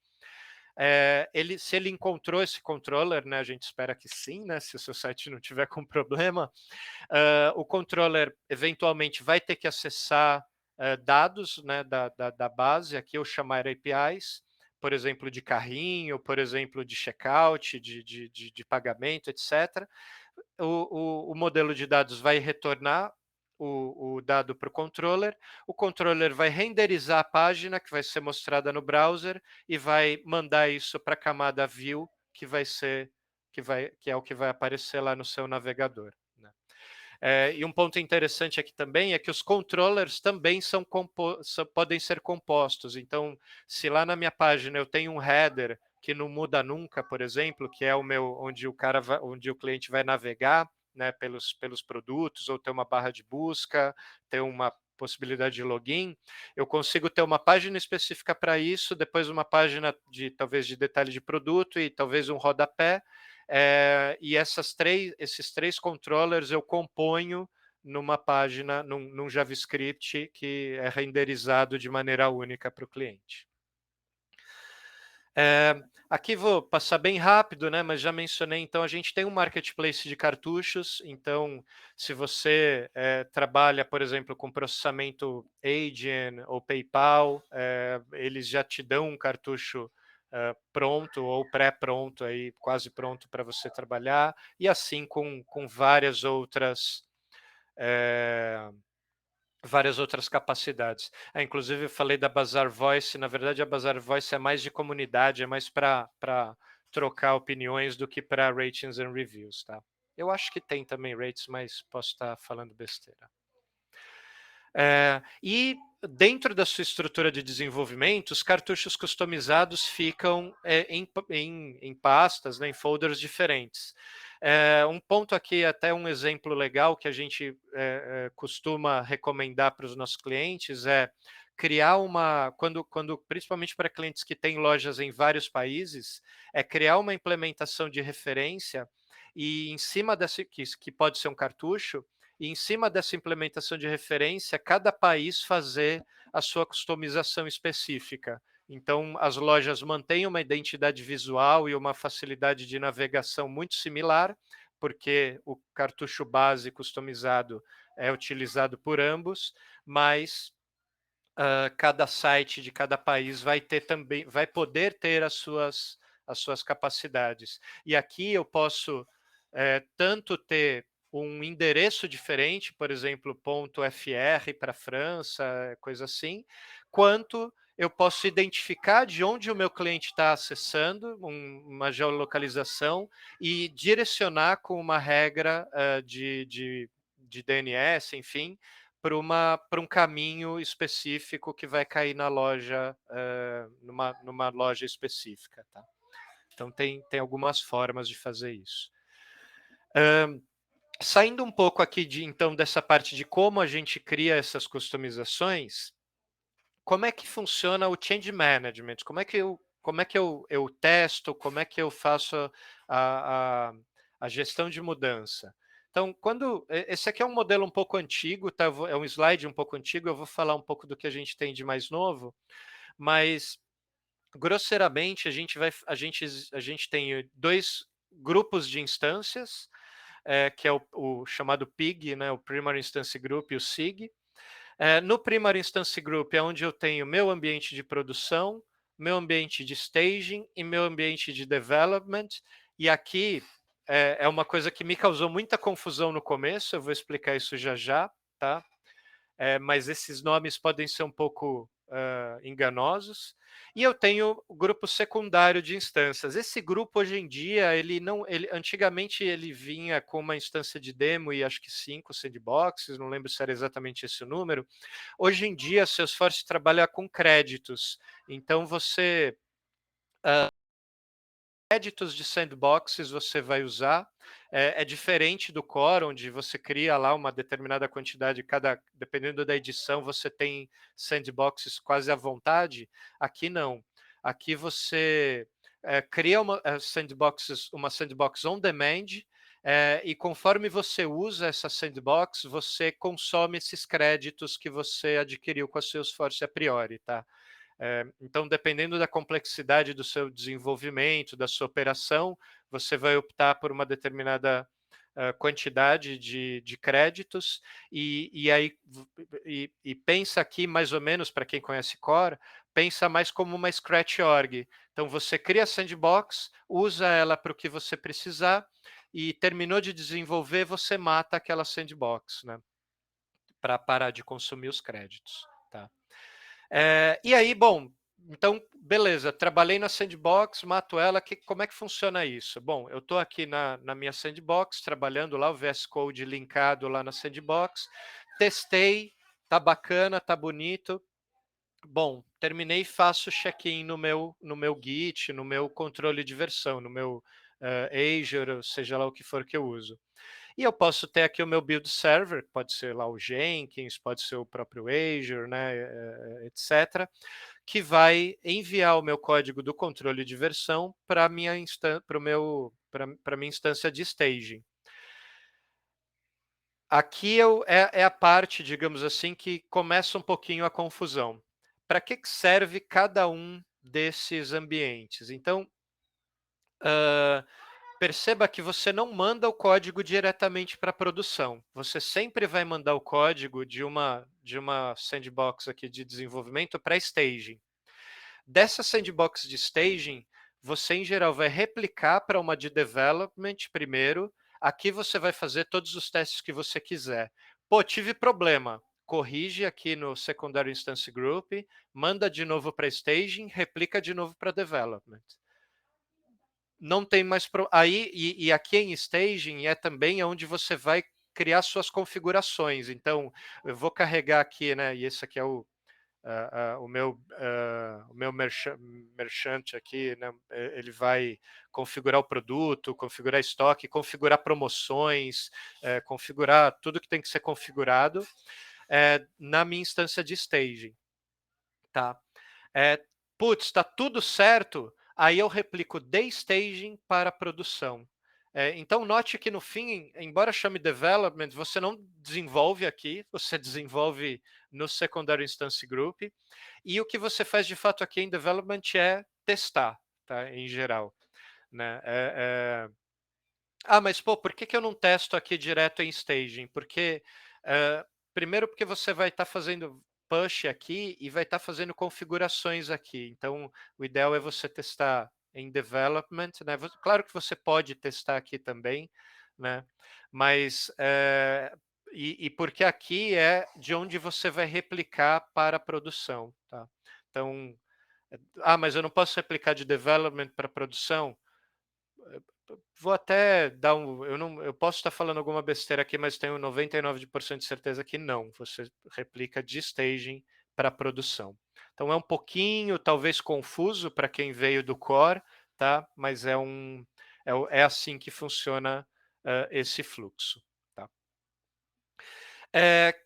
Se ele encontrou esse controller, né, a gente espera que sim, né, se o seu site não tiver com problema, o controller eventualmente vai ter que acessar dados, né, da base, aqui eu chamar APIs, por exemplo, de carrinho, por exemplo, de checkout, de pagamento, etc. O modelo de dados vai retornar o dado para o controller vai renderizar a página que vai ser mostrada no browser e vai mandar isso para a camada view, que vai ser que é o que vai aparecer lá no seu navegador, né? E um ponto interessante aqui também é que os controllers também podem ser compostos. Então, se lá na minha página eu tenho um header que não muda nunca, por exemplo, que é o meu onde onde o cliente vai navegar, né, pelos produtos, ou ter uma barra de busca, ter uma possibilidade de login, eu consigo ter uma página específica para isso, depois uma página de talvez de detalhe de produto e talvez um rodapé, e esses três controllers eu componho numa página, num JavaScript que é renderizado de maneira única para o cliente. Aqui vou passar bem rápido, né? Mas já mencionei, então a gente tem um marketplace de cartuchos. Então, se você trabalha, por exemplo, com processamento Adyen ou PayPal, eles já te dão um cartucho pronto ou pré-pronto, aí, quase pronto para você trabalhar, e assim com várias outras capacidades. Inclusive, eu falei da Bazaar Voice. Na verdade, a Bazaar Voice é mais de comunidade, é mais para trocar opiniões do que para ratings and reviews, tá? Eu acho que tem também rates, mas posso estar falando besteira. E dentro da sua estrutura de desenvolvimento, os cartuchos customizados ficam em pastas, né, em folders diferentes. Um ponto aqui, até um exemplo legal que a gente costuma recomendar para os nossos clientes é criar principalmente para clientes que têm lojas em vários países, é criar uma implementação de referência e em cima dessa, que pode ser um cartucho, e em cima dessa implementação de referência, cada país fazer a sua customização específica. Então, as lojas mantêm uma identidade visual e uma facilidade de navegação muito similar, porque o cartucho base customizado é utilizado por ambos, mas cada site de cada país vai poder ter as suas capacidades. E aqui eu posso tanto ter um endereço diferente, por exemplo, .fr para a França, coisa assim, quanto eu posso identificar de onde o meu cliente está acessando, uma geolocalização, e direcionar com uma regra de DNS, enfim, para um caminho específico que vai cair na loja, numa loja específica. Tá? Então, tem algumas formas de fazer isso. Saindo um pouco aqui então dessa parte de como a gente cria essas customizações, como é que funciona o change management? Como é que eu testo? Como é que eu faço a gestão de mudança? Então, esse aqui é um modelo um pouco antigo, tá? É um slide um pouco antigo, eu vou falar um pouco do que a gente tem de mais novo, mas grosseiramente a gente tem dois grupos de instâncias, que é o chamado PIG, né, o Primary Instance Group, e o SIG. No Primary Instance Group é onde eu tenho meu ambiente de produção, meu ambiente de staging e meu ambiente de development. E aqui é uma coisa que me causou muita confusão no começo, eu vou explicar isso já já, tá? Mas esses nomes podem ser um pouco enganosos. E eu tenho o grupo secundário de instâncias. Esse grupo, hoje em dia, antigamente ele vinha com uma instância de demo e acho que 5 sandboxes, não lembro se era exatamente esse o número. Hoje em dia, Salesforce trabalha com créditos. Então, créditos de sandboxes você vai usar. É diferente do core, onde você cria lá uma determinada quantidade, dependendo da edição, você tem sandboxes quase à vontade. Aqui não. Aqui você cria uma sandbox on demand, e conforme você usa essa sandbox, você consome esses créditos que você adquiriu com a Salesforce a priori, tá? Então, dependendo da complexidade do seu desenvolvimento, da sua operação, você vai optar por uma determinada quantidade de créditos, e pensa aqui, mais ou menos, para quem conhece Core, pensa mais como uma Scratch org. Então você cria a sandbox, usa ela para o que você precisar e terminou de desenvolver, você mata aquela sandbox, né? Para parar de consumir os créditos, tá? E aí, bom, então, beleza, trabalhei na sandbox, mato ela, como é que funciona isso? Bom, eu estou aqui na minha sandbox, trabalhando lá, o VS Code linkado lá na sandbox, testei, tá bacana, tá bonito. Bom, terminei, faço check-in no meu Git, no meu controle de versão, no meu Azure, seja lá o que for que eu uso. E eu posso ter aqui o meu build server, pode ser lá o Jenkins, pode ser o próprio Azure, né, etc., que vai enviar o meu código do controle de versão para minha minha instância de staging. Aqui é a parte, digamos assim, que começa um pouquinho a confusão. Para que serve cada um desses ambientes? Então, perceba que você não manda o código diretamente para a produção. Você sempre vai mandar o código de uma sandbox aqui de desenvolvimento para staging. Dessa sandbox de staging, você em geral vai replicar para uma de development primeiro. Aqui você vai fazer todos os testes que você quiser. Pô, tive problema. Corrige aqui no Secondary Instance Group, manda de novo para staging, replica de novo para development. Não tem mais aí e aqui em staging é também onde você vai criar suas configurações. Então, eu vou carregar aqui, né? E esse aqui é o meu merchant aqui, né? Ele vai configurar o produto, configurar estoque, configurar promoções, configurar tudo que tem que ser configurado na minha instância de staging, tá? Putz, está tudo certo, aí eu replico de staging para produção. Então, note que no fim, embora chame development, você não desenvolve aqui, você desenvolve no Secondary Instance Group, e o que você faz de fato aqui em development é testar, tá? Em geral. Né? Mas pô, por que eu não testo aqui direto em staging? Porque, primeiro, porque você vai estar fazendo push aqui e vai estar fazendo configurações aqui. Então, o ideal é você testar em development, né? Claro que você pode testar aqui também, né? Mas, e porque aqui é de onde você vai replicar para a produção, tá? Então, mas eu não posso replicar de development para produção? Vou até dar eu posso estar falando alguma besteira aqui, mas tenho 99% de certeza que não. Você replica de staging para produção. Então é um pouquinho, talvez, confuso para quem veio do core, tá? Mas é assim que funciona esse fluxo. Tá?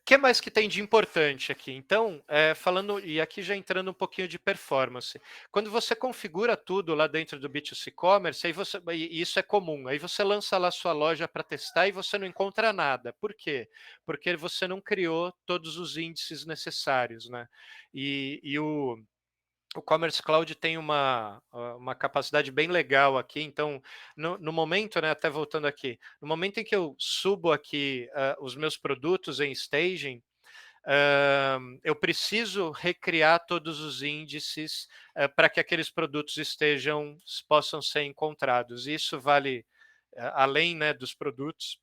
Que mais que tem de importante aqui? Então, falando, e aqui já entrando um pouquinho de performance. Quando você configura tudo lá dentro do B2C Commerce, e isso é comum, aí você lança lá sua loja para testar e você não encontra nada. Por quê? Porque você não criou todos os índices necessários, né? E o Commerce Cloud tem uma capacidade bem legal aqui, então, no momento, né, até voltando aqui, no momento em que eu subo aqui os meus produtos em staging, eu preciso recriar todos os índices para que aqueles produtos possam ser encontrados. Isso vale, além, né, dos produtos,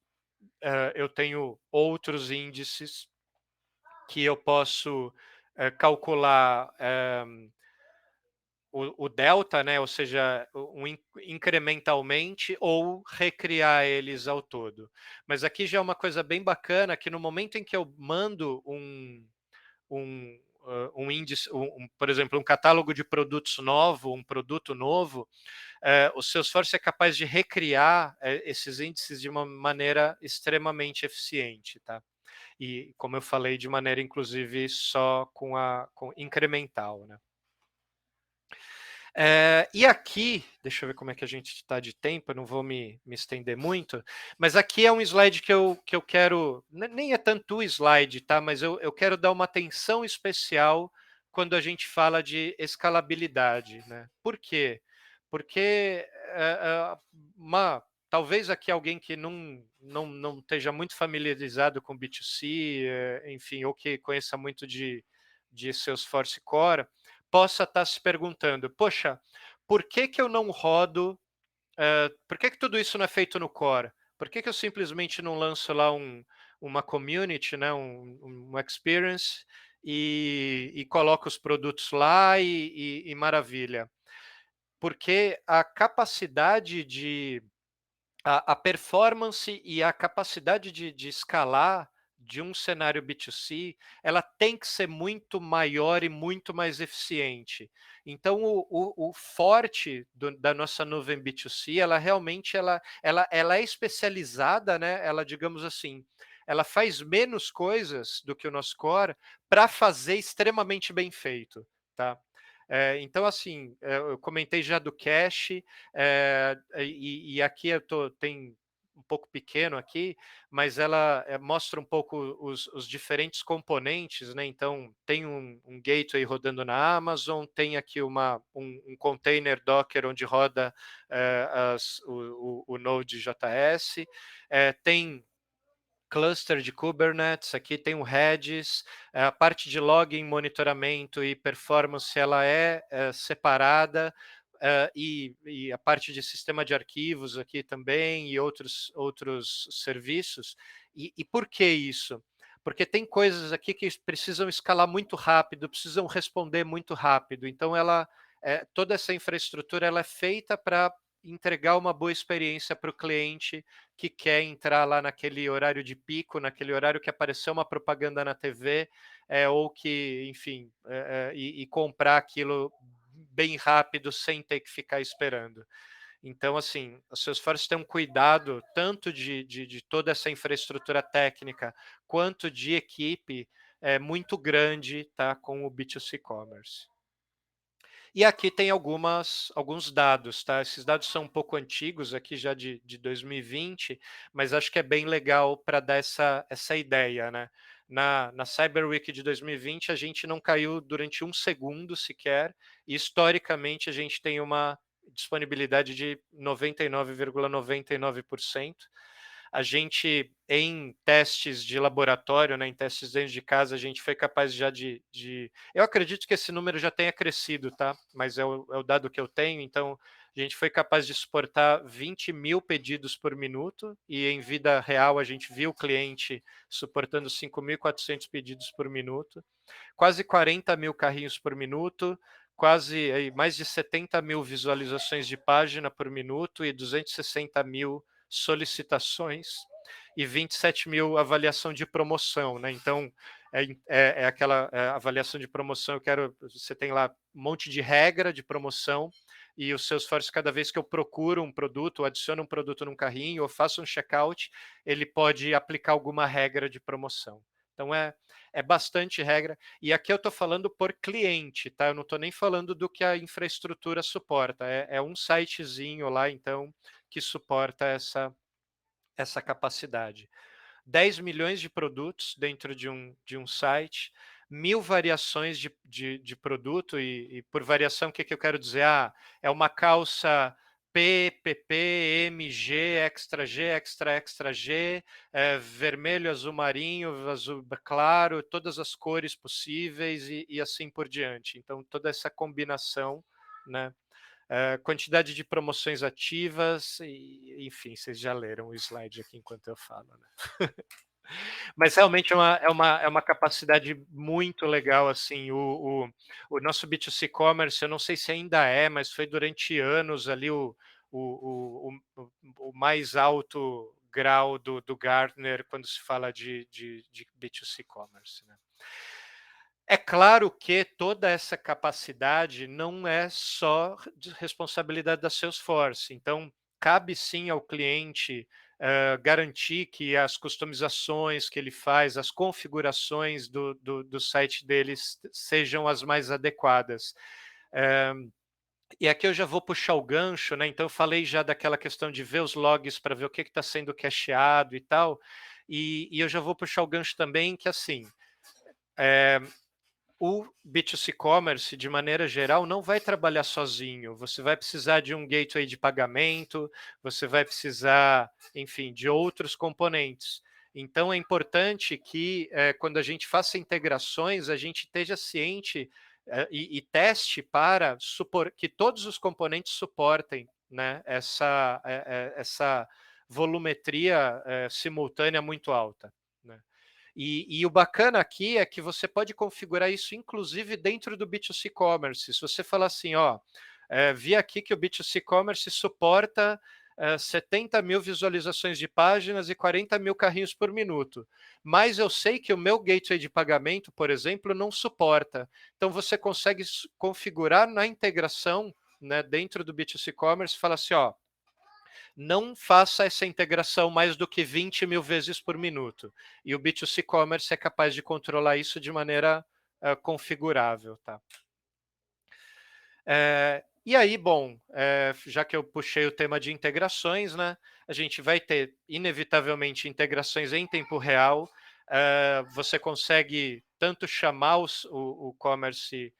eu tenho outros índices que eu posso calcular o delta, né, ou seja, incrementalmente ou recriar eles ao todo. Mas aqui já é uma coisa bem bacana que no momento em que eu mando um índice, por exemplo, um catálogo de produtos novo, um produto novo, o Salesforce é capaz de recriar esses índices de uma maneira extremamente eficiente, tá? E, como eu falei, de maneira, inclusive, só com incremental, né? E aqui, deixa eu ver como é que a gente está de tempo, eu não vou me estender muito, mas aqui é um slide que eu quero, nem é tanto o slide, tá? Mas eu quero dar uma atenção especial quando a gente fala de escalabilidade, né? Por quê? Porque talvez aqui alguém que não esteja muito familiarizado com B2C, enfim, ou que conheça muito de Salesforce Core, possa estar se perguntando: poxa, por que que eu não rodo, por que que tudo isso não é feito no core? Por que que eu simplesmente não lanço lá uma community, né, um experience, e coloco os produtos lá e maravilha? Porque a capacidade de a performance e a capacidade de escalar de um cenário B2C, ela tem que ser muito maior e muito mais eficiente. Então, o forte da nossa nuvem B2C, ela realmente ela é especializada, né? Ela, digamos assim, ela faz menos coisas do que o nosso core para fazer extremamente bem feito, tá? Então, assim, eu comentei já do cache, e aqui tem um pouco pequeno aqui, mas ela mostra um pouco os diferentes componentes, né? Então, tem um gateway rodando na Amazon, tem aqui um container Docker onde roda o Node.js, tem cluster de Kubernetes, aqui tem o Redis, a parte de login, monitoramento e performance ela é separada, e a parte de sistema de arquivos aqui também e outros serviços. E por que isso? Porque tem coisas aqui que precisam escalar muito rápido, precisam responder muito rápido. Então, toda essa infraestrutura ela é feita para entregar uma boa experiência para o cliente que quer entrar lá naquele horário de pico, naquele horário que apareceu uma propaganda na TV, ou que, enfim, e comprar aquilo bem rápido sem ter que ficar esperando. Então, assim, os seus esforços têm um cuidado tanto de toda essa infraestrutura técnica quanto de equipe muito grande, tá, com o B2C Commerce. E aqui tem alguns dados, tá? Esses dados são um pouco antigos, aqui já de 2020, mas acho que é bem legal para dar essa ideia, né? Na Cyber Week de 2020, a gente não caiu durante um segundo sequer, e historicamente a gente tem uma disponibilidade de 99,99%. A gente, em testes de laboratório, né, em testes dentro de casa, a gente foi capaz já eu acredito que esse número já tenha crescido, tá? Mas é o dado que eu tenho, então a gente foi capaz de suportar 20 mil pedidos por minuto, e em vida real a gente viu o cliente suportando 5.400 pedidos por minuto, quase 40 mil carrinhos por minuto, quase aí, mais de 70 mil visualizações de página por minuto e 260 mil solicitações e 27 mil avaliação de promoção, né? Então, é aquela avaliação de promoção, você tem lá um monte de regra de promoção, e o Salesforce, cada vez que eu procuro um produto, adiciono um produto num carrinho ou faço um checkout, ele pode aplicar alguma regra de promoção. Então, é bastante regra. E aqui eu estou falando por cliente, tá? Eu não estou nem falando do que a infraestrutura suporta. É um sitezinho lá, então, que suporta essa capacidade. 10 milhões de produtos dentro de um site, 1.000 variações de produto, e por variação, o que eu quero dizer? É uma calça P, PP, M, G, extra G, vermelho, azul marinho, azul claro, todas as cores possíveis e assim por diante. Então, toda essa combinação, né? Quantidade de promoções ativas, enfim, vocês já leram o slide aqui enquanto eu falo, né? Mas realmente é uma capacidade muito legal, assim, o nosso B2C Commerce, eu não sei se ainda mas foi durante anos ali o mais alto grau do Gartner quando se fala de B2C Commerce, né? É claro que toda essa capacidade não é só de responsabilidade da Salesforce, então cabe sim ao cliente garantir que as customizações que ele faz, as configurações do site deles sejam as mais adequadas. E aqui eu já vou puxar o gancho, né? Então eu falei já daquela questão de ver os logs para ver o que está sendo cacheado e tal, e eu já vou puxar o gancho também que, assim, o B2C Commerce, de maneira geral, não vai trabalhar sozinho. Você vai precisar de um gateway de pagamento, você vai precisar, enfim, de outros componentes. Então, é importante que, quando a gente faça integrações, a gente esteja ciente e teste para que todos os componentes suportem, né, essa volumetria simultânea muito alta, né? E o bacana aqui é que você pode configurar isso, inclusive, dentro do B2C Commerce. Se você falar assim, ó, vi aqui que o B2C Commerce suporta 70 mil visualizações de páginas e 40 mil carrinhos por minuto. Mas eu sei que o meu gateway de pagamento, por exemplo, não suporta. Então, você consegue configurar na integração, né, dentro do B2C Commerce, fala assim, ó, não faça essa integração mais do que 20 mil vezes por minuto. E o B2C Commerce é capaz de controlar isso de maneira configurável. Tá? E aí, bom, já que eu puxei o tema de integrações, né, a gente vai ter, inevitavelmente, integrações em tempo real. Você consegue tanto chamar o commerce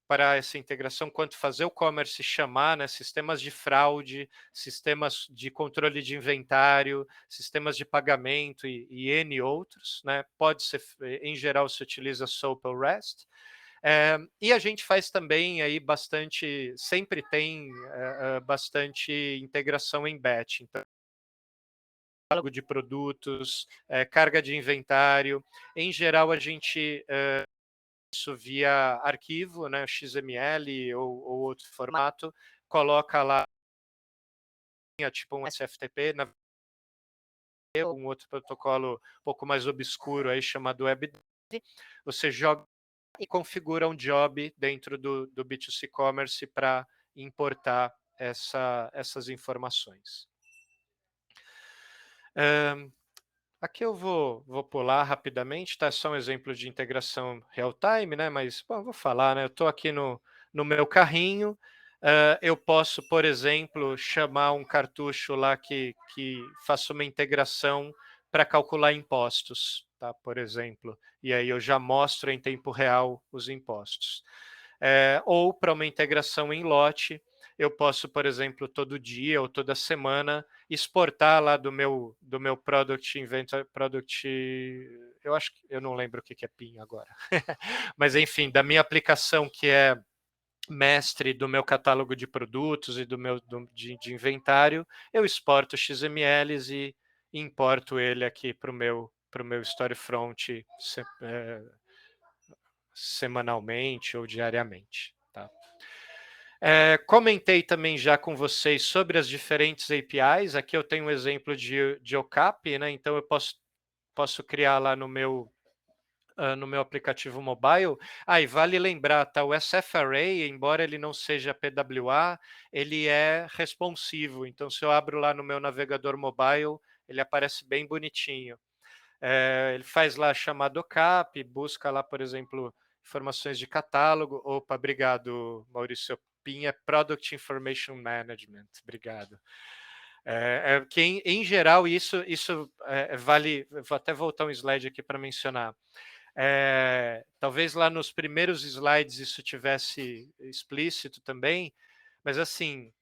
para essa integração, quanto fazer o commerce chamar, né, sistemas de fraude, sistemas de controle de inventário, sistemas de pagamento e N outros. Né, pode ser, em geral, se utiliza SOAP ou REST. E a gente faz também aí bastante, sempre tem bastante integração em batch, então catálogo de produtos, carga de inventário. Em geral, a gente isso via arquivo, né, XML ou outro formato, coloca lá tipo um SFTP, um outro protocolo um pouco mais obscuro aí chamado WebDrive, você joga e configura um job dentro do B2C Commerce para importar essas informações. Aqui eu vou pular rapidamente, tá? É só um exemplo de integração real-time, né? Mas, bom, vou falar, né? Eu estou aqui no meu carrinho, eu posso, por exemplo, chamar um cartucho lá que faça uma integração para calcular impostos, tá? Por exemplo, e aí eu já mostro em tempo real os impostos. Ou para uma integração em lote, eu posso, por exemplo, todo dia ou toda semana exportar lá do meu product inventory, eu acho que eu não lembro o que é PIN agora, mas enfim, da minha aplicação que é mestre do meu catálogo de produtos e de inventário, eu exporto XMLs e importo ele aqui para o meu Storyfront semanalmente ou diariamente. Tá? Comentei também já com vocês sobre as diferentes APIs. Aqui eu tenho um exemplo de OCAP, né? Então eu posso criar lá no meu aplicativo mobile. E vale lembrar, tá? O SF Array, embora ele não seja PWA, ele é responsivo. Então, se eu abro lá no meu navegador mobile, ele aparece bem bonitinho. Ele faz lá a chamada OCAP, busca lá, por exemplo, informações de catálogo. Opa, obrigado, Maurício. PIN é Product Information Management. Obrigado. Que em geral isso vale. Vou até voltar um slide aqui para mencionar. Talvez lá nos primeiros slides isso tivesse explícito também, mas assim,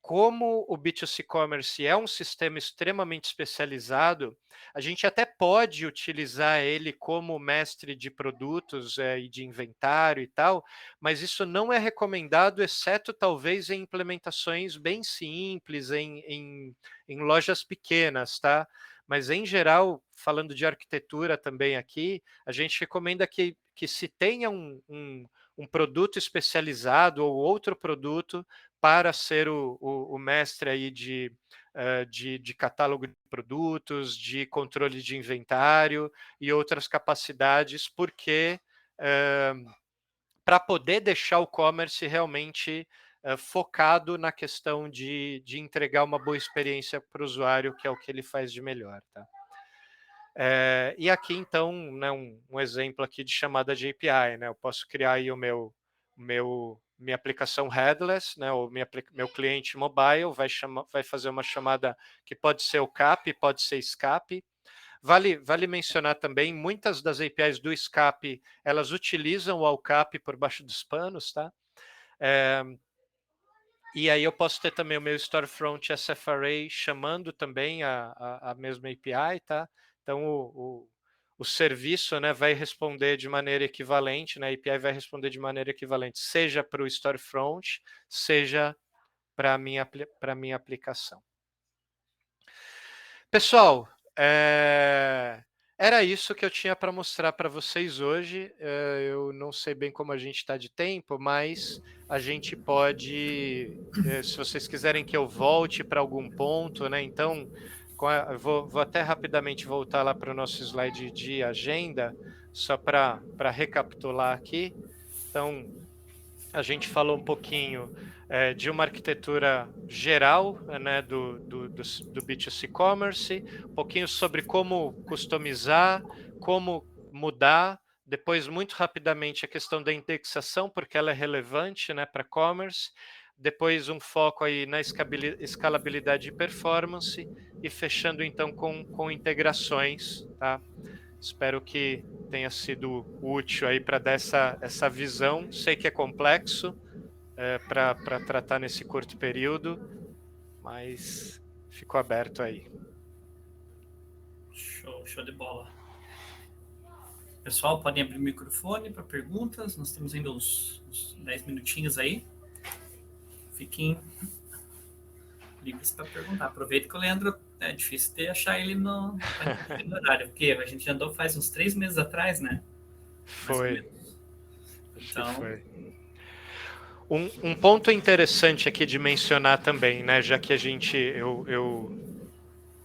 como o B2C Commerce é um sistema extremamente especializado, a gente até pode utilizar ele como mestre de produtos e de inventário e tal, mas isso não é recomendado, exceto talvez em implementações bem simples, em lojas pequenas, tá? Mas em geral, falando de arquitetura também aqui, a gente recomenda que se tenha um produto especializado ou outro produto para ser o mestre aí de catálogo de produtos, de controle de inventário e outras capacidades, porque para poder deixar o commerce realmente focado na questão de entregar uma boa experiência para o usuário, que é o que ele faz de melhor. Tá? E aqui, então, né, um exemplo aqui de chamada de API. Né? Eu posso criar aí minha aplicação headless, né, ou meu cliente mobile vai fazer uma chamada que pode ser o CAP, pode ser SCAP. Vale mencionar também, muitas das APIs do SCAP, elas utilizam o ALCAP por baixo dos panos, tá? E aí eu posso ter também o meu Storefront SF Array chamando também a mesma API, tá? Então, o serviço, né, vai responder de maneira equivalente, né, a API vai responder de maneira equivalente, seja para o storefront, seja para a minha aplicação. Pessoal, era isso que eu tinha para mostrar para vocês hoje. Eu não sei bem como a gente está de tempo, mas a gente pode, se vocês quiserem que eu volte para algum ponto, né? Então, vou até rapidamente voltar lá para o nosso slide de agenda, só para recapitular aqui. Então, a gente falou um pouquinho de uma arquitetura geral, né, do B2C Commerce, um pouquinho sobre como customizar, como mudar, depois muito rapidamente a questão da indexação, porque ela é relevante, né, para commerce, depois um foco aí na escalabilidade e performance, e fechando então com integrações, tá? Espero que tenha sido útil aí para dar essa visão. Sei que é complexo para tratar nesse curto período, mas ficou aberto aí. Show de bola. Pessoal, podem abrir o microfone para perguntas. Nós temos ainda uns 10 minutinhos aí. Fiquem livres para perguntar. Aproveita que o Leandro é difícil de achar ele no horário, porque a gente andou faz uns 3 meses atrás, né? Foi. Então, foi. Um ponto interessante aqui de mencionar também, né, já que eu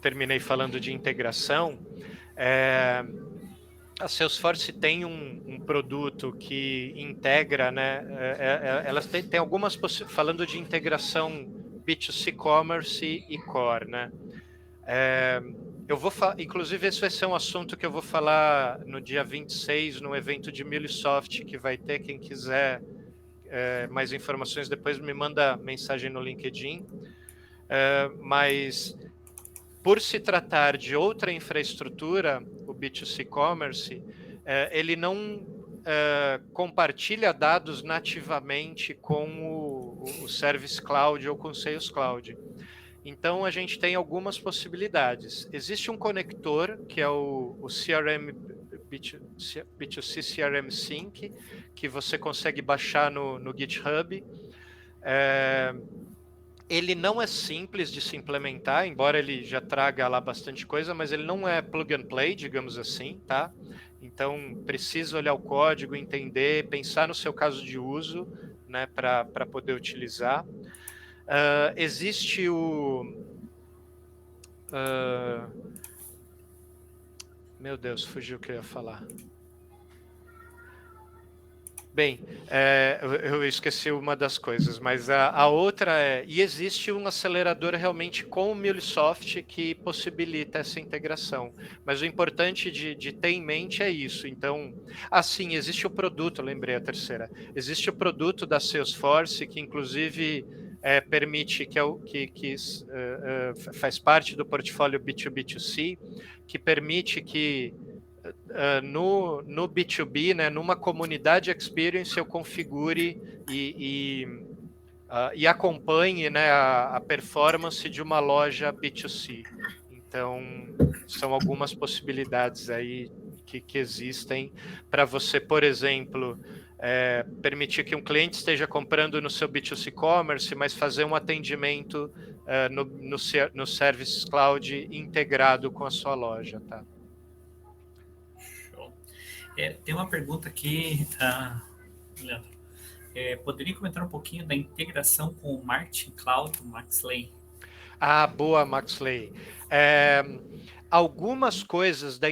terminei falando de integração, a Salesforce tem um produto que integra, né? Elas têm algumas falando de integração B2C Commerce e Core, né? Eu vou inclusive esse vai ser um assunto que eu vou falar no dia 26 no evento de MuleSoft que vai ter. Quem quiser mais informações depois me manda mensagem no LinkedIn. Mas por se tratar de outra infraestrutura, o B2C Commerce, ele não compartilha dados nativamente com o Service Cloud ou com o Sales Cloud. Então, a gente tem algumas possibilidades. Existe um conector, que é o CRM B2C CRM Sync, que você consegue baixar no GitHub. Ele não é simples de se implementar, embora ele já traga lá bastante coisa, mas ele não é plug and play, digamos assim, tá? Então, precisa olhar o código, entender, pensar no seu caso de uso, né, para poder utilizar. Existe o... meu Deus, fugiu o que eu ia falar. Bem, eu esqueci uma das coisas, mas a outra é... E existe um acelerador realmente com o MuleSoft que possibilita essa integração. Mas o importante de ter em mente é isso. Então, sim, existe o produto, lembrei a terceira. Existe o produto da Salesforce que, inclusive, permite que faz parte do portfólio B2B2C, que permite que no B2B, né, numa comunidade experience, eu configure e acompanhe, né, a performance de uma loja B2C. Então, são algumas possibilidades aí que existem para você, por exemplo, permitir que um cliente esteja comprando no seu B2C Commerce, mas fazer um atendimento no Service Cloud integrado com a sua loja, tá? tem uma pergunta aqui, Leandro. Poderia comentar um pouquinho da integração com o Marketing Cloud, o Maxley? Boa, Maxley. Algumas coisas de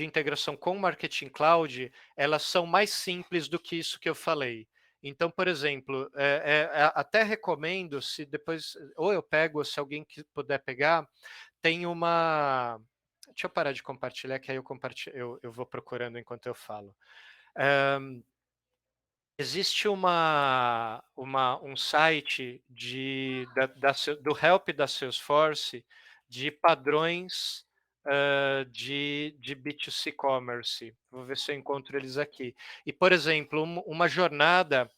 integração com o Marketing Cloud, elas são mais simples do que isso que eu falei. Então, por exemplo, até recomendo, se depois, ou eu pego, ou se alguém que puder pegar, tem uma... Deixa eu parar de compartilhar, que aí eu vou procurando enquanto eu falo. Existe um site do Help da Salesforce de padrões de B2C Commerce. Vou ver se eu encontro eles aqui. E, por exemplo, uma jornada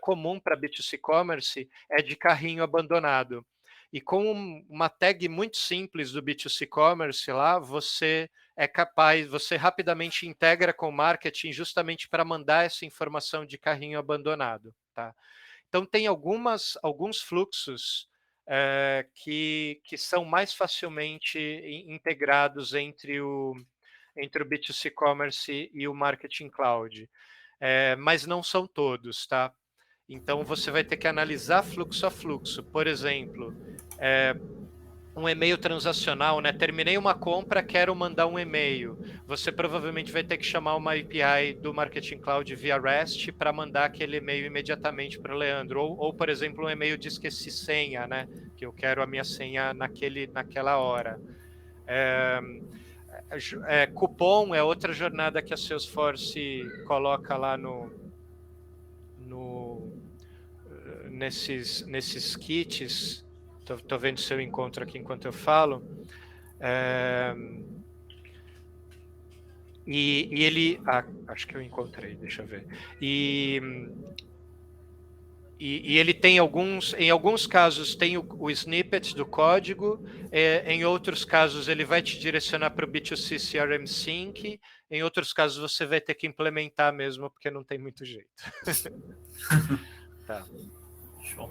comum para B2C Commerce é de carrinho abandonado. e com uma tag muito simples do B2C Commerce lá, você é capaz, você rapidamente integra com o marketing justamente para mandar essa informação de carrinho abandonado, tá? Então tem alguns fluxos que são mais facilmente integrados entre o B2C Commerce e o Marketing Cloud, mas não são todos, tá? Então você vai ter que analisar fluxo a fluxo. Por exemplo, um e-mail transacional, né? Terminei uma compra, quero mandar um e-mail. Você provavelmente vai ter que chamar uma API do Marketing Cloud via REST para mandar aquele e-mail imediatamente para o Leandro. Ou, por exemplo, um e-mail de esqueci senha, né? Que eu quero a minha senha naquela hora. Cupom é outra jornada que a Salesforce coloca lá nesses kits. Estou vendo se eu encontro aqui enquanto eu falo. E ele... acho que eu encontrei, deixa eu ver. E ele tem em alguns casos tem o snippet do código, em outros casos ele vai te direcionar para o B2C CRM Sync, em outros casos você vai ter que implementar mesmo, porque não tem muito jeito. Tá. Show.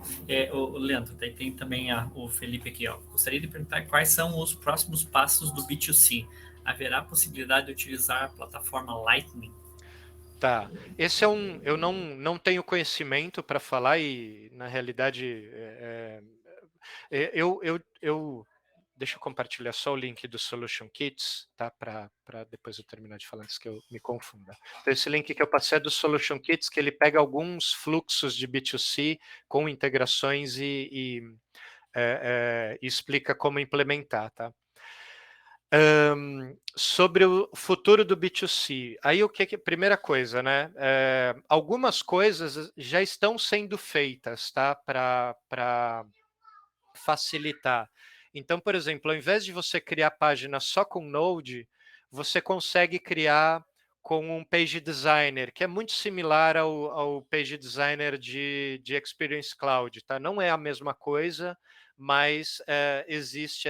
O Leandro, tem também o Felipe aqui, ó. Gostaria de perguntar quais são os próximos passos do B2C. Haverá possibilidade de utilizar a plataforma Lightning? Tá. Esse eu não tenho conhecimento para falar e, na realidade, deixa eu compartilhar só o link do Solution Kits, tá? Para depois eu terminar de falar antes que eu me confunda. Então, esse link que eu passei é do Solution Kits, que ele pega alguns fluxos de B2C com integrações e explica como implementar, tá? Sobre o futuro do B2C, aí primeira coisa, né? Algumas coisas já estão sendo feitas, tá? Para facilitar. Então, por exemplo, ao invés de você criar página só com Node, você consegue criar com um Page Designer, que é muito similar ao Page Designer de Experience Cloud, tá? Não é a mesma coisa, mas existe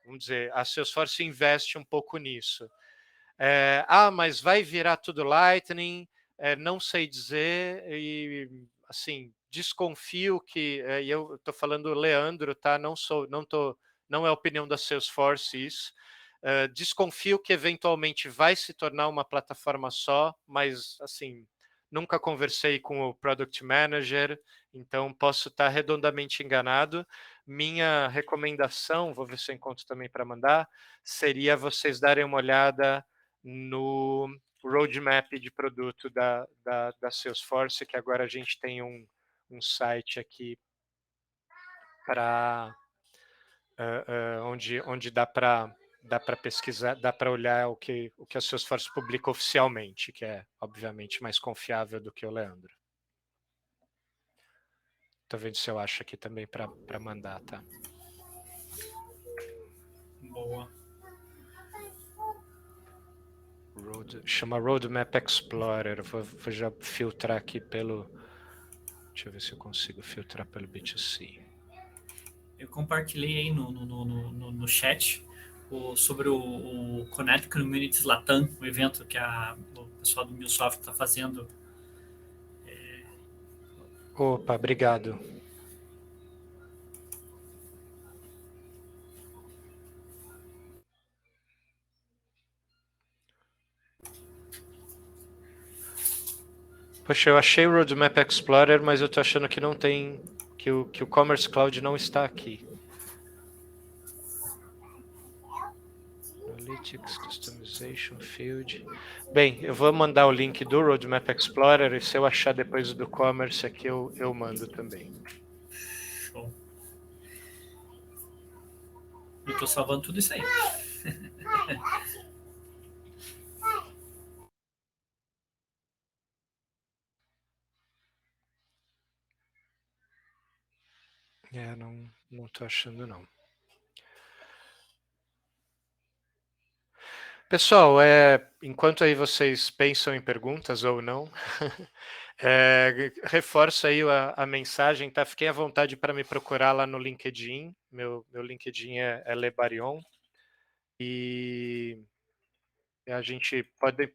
vamos dizer, a Salesforce investe um pouco nisso. Mas vai virar tudo Lightning, não sei dizer, e assim, desconfio que, e eu estou falando Leandro, tá? Não é a opinião da Salesforce isso. Desconfio que eventualmente vai se tornar uma plataforma só, mas assim, nunca conversei com o Product Manager, então posso estar redondamente enganado. Minha recomendação, vou ver se eu encontro também para mandar, seria vocês darem uma olhada no roadmap de produto da Salesforce, que agora a gente tem um site aqui para onde dá para pesquisar, dá para olhar o que a Salesforce publica oficialmente, que é obviamente mais confiável do que o Leandro. Estou vendo se eu acho aqui também para mandar, tá? Boa. Chama Roadmap Explorer. Vou já filtrar aqui pelo... Deixa eu ver se eu consigo filtrar pelo B2C. Eu compartilhei aí no chat sobre o Connect Communities Latam, o evento que o pessoal do MuleSoft está fazendo. Opa, obrigado. Poxa, eu achei o Roadmap Explorer, mas eu estou achando que não tem, que o Commerce Cloud não está aqui. Analytics, Customization, Field. Bem, eu vou mandar o link do Roadmap Explorer e se eu achar depois do Commerce aqui, eu mando também. Show. Eu estou salvando tudo isso aí. Não estou achando não. Pessoal, enquanto aí vocês pensam em perguntas ou não, Reforço aí a mensagem, tá? Fiquem à vontade para me procurar lá no LinkedIn. Meu LinkedIn é Lebarion. E a gente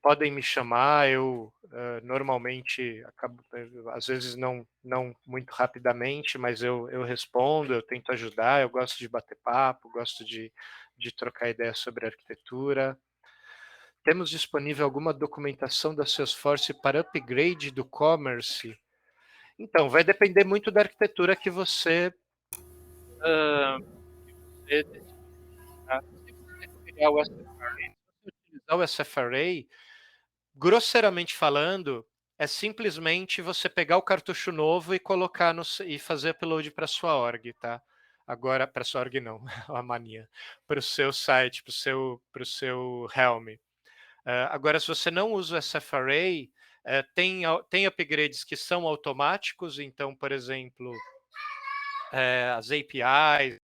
podem me chamar, eu normalmente acabo, às vezes não muito rapidamente, mas eu respondo, eu tento ajudar, eu gosto de bater papo, gosto de trocar ideias sobre arquitetura. Temos disponível alguma documentação da Salesforce para upgrade do commerce? Então, vai depender muito da arquitetura que você, decidir, tá? Se você criar o SFRA, se você utilizar o SFRA, grosseiramente falando, é simplesmente você pegar o cartucho novo e colocar e fazer upload para sua org, tá? Agora, para sua org não, a mania, para o seu site, para o seu Helm. Agora, se você não usa o SFRA, tem upgrades que são automáticos, então, por exemplo, as APIs,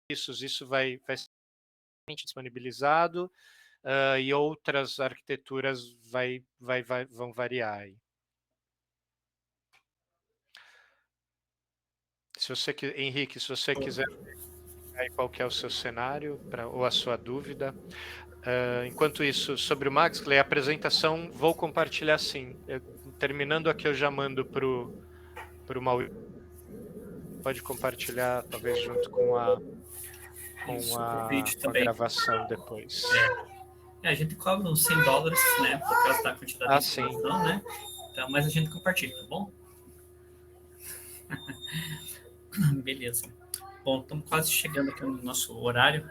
isso vai ser disponibilizado, e outras arquiteturas vão variar aí. Henrique, se você quiser aí qual que é o seu cenário ou a sua dúvida. Enquanto isso, sobre o Maxley, a apresentação vou compartilhar sim. Terminando aqui, eu já mando para o Maurício. Pode compartilhar, talvez junto com a gravação depois. A gente cobra uns $100, né, por causa da quantidade de informação, né? Então, mas a gente compartilha, tá bom? Beleza. Bom, estamos quase chegando aqui no nosso horário.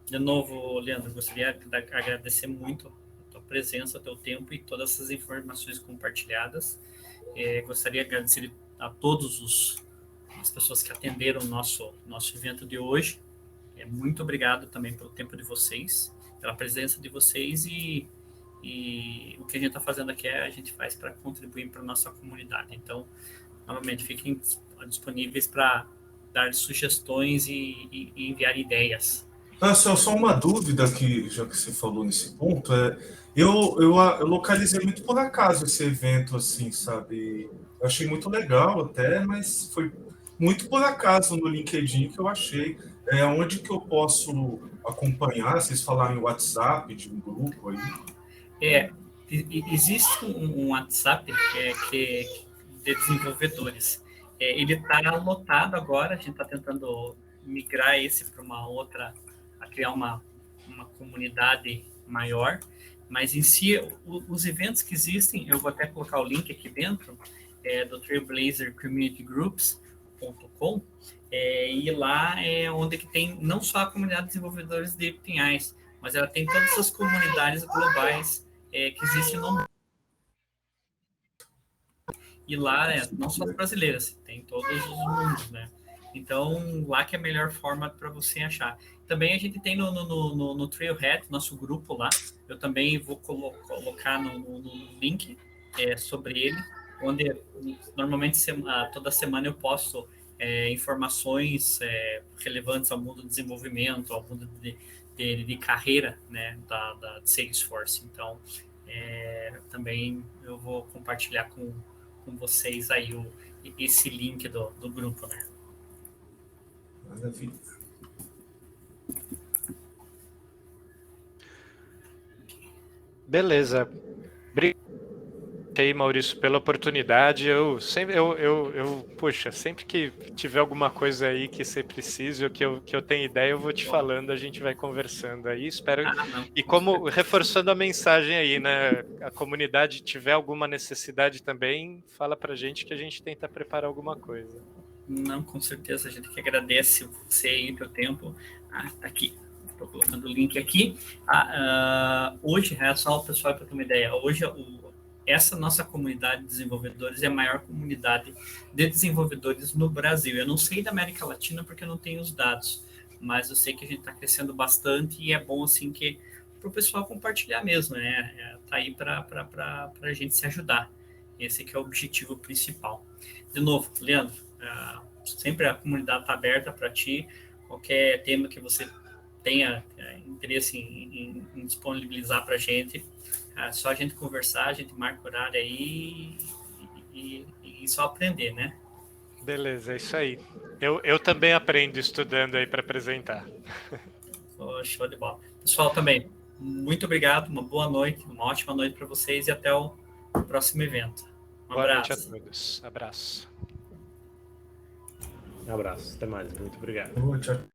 De novo, Leandro, gostaria de agradecer muito a tua presença, o teu tempo e todas essas informações compartilhadas. Gostaria de agradecer a todas as pessoas que atenderam o nosso evento de hoje. Muito obrigado também pelo tempo de vocês, pela presença de vocês e o que a gente está fazendo aqui a gente faz para contribuir para a nossa comunidade. Então, novamente, fiquem disponíveis para dar sugestões e enviar ideias. Só uma dúvida que, já que você falou nesse ponto, eu localizei muito por acaso esse evento, assim, sabe? Eu achei muito legal até, mas foi muito por acaso no LinkedIn que eu achei. Onde que eu posso acompanhar? Vocês falaram em WhatsApp, de um grupo aí? Existe um WhatsApp que de desenvolvedores. Ele está lotado agora, a gente está tentando migrar esse para uma outra, a criar uma comunidade maior, mas em si, os eventos que existem, eu vou até colocar o link aqui dentro, do Trailblazer Community Groups.com, e lá é onde que tem não só a comunidade de desenvolvedores de APIs, mas ela tem todas as comunidades globais que existem no mundo. E lá, não só as brasileiras, tem todos os mundos, né? Então, lá que é a melhor forma para você achar. Também a gente tem no Trailhead, nosso grupo lá, eu também vou colocar no link sobre ele, onde normalmente toda semana eu posto informações relevantes ao mundo do desenvolvimento, ao mundo de carreira, né, da Salesforce. Então, também eu vou compartilhar com vocês aí esse link do grupo, né? Maravilha. Beleza. Obrigado aí, Maurício, pela oportunidade. Puxa, sempre que tiver alguma coisa aí que você precise ou que eu tenha ideia, eu vou te falando, a gente vai conversando aí. Espero. E como reforçando a mensagem aí, né? A comunidade tiver alguma necessidade também, fala pra gente que a gente tenta preparar alguma coisa. Não, com certeza, a gente que agradece você aí o teu tempo. Tá aqui. Estou colocando o link aqui. Hoje, só o pessoal para ter uma ideia, hoje essa nossa comunidade de desenvolvedores é a maior comunidade de desenvolvedores no Brasil. Eu não sei da América Latina porque eu não tenho os dados, mas eu sei que a gente está crescendo bastante e é bom assim que para o pessoal compartilhar mesmo, né? Tá aí para a gente se ajudar. Esse que é o objetivo principal. De novo, Leandro, sempre a comunidade está aberta para ti. Qualquer tema que você tenha interesse em disponibilizar para a gente, É só a gente conversar, a gente marca horário aí e só aprender, né? Beleza, é isso aí. Eu também aprendo estudando aí para apresentar. Oh, show de bola. Pessoal, também, muito obrigado, uma boa noite, uma ótima noite para vocês e até o próximo evento. Um Boa noite a abraço. todos. Abraço. Um abraço, até mais, muito obrigado. Tchau.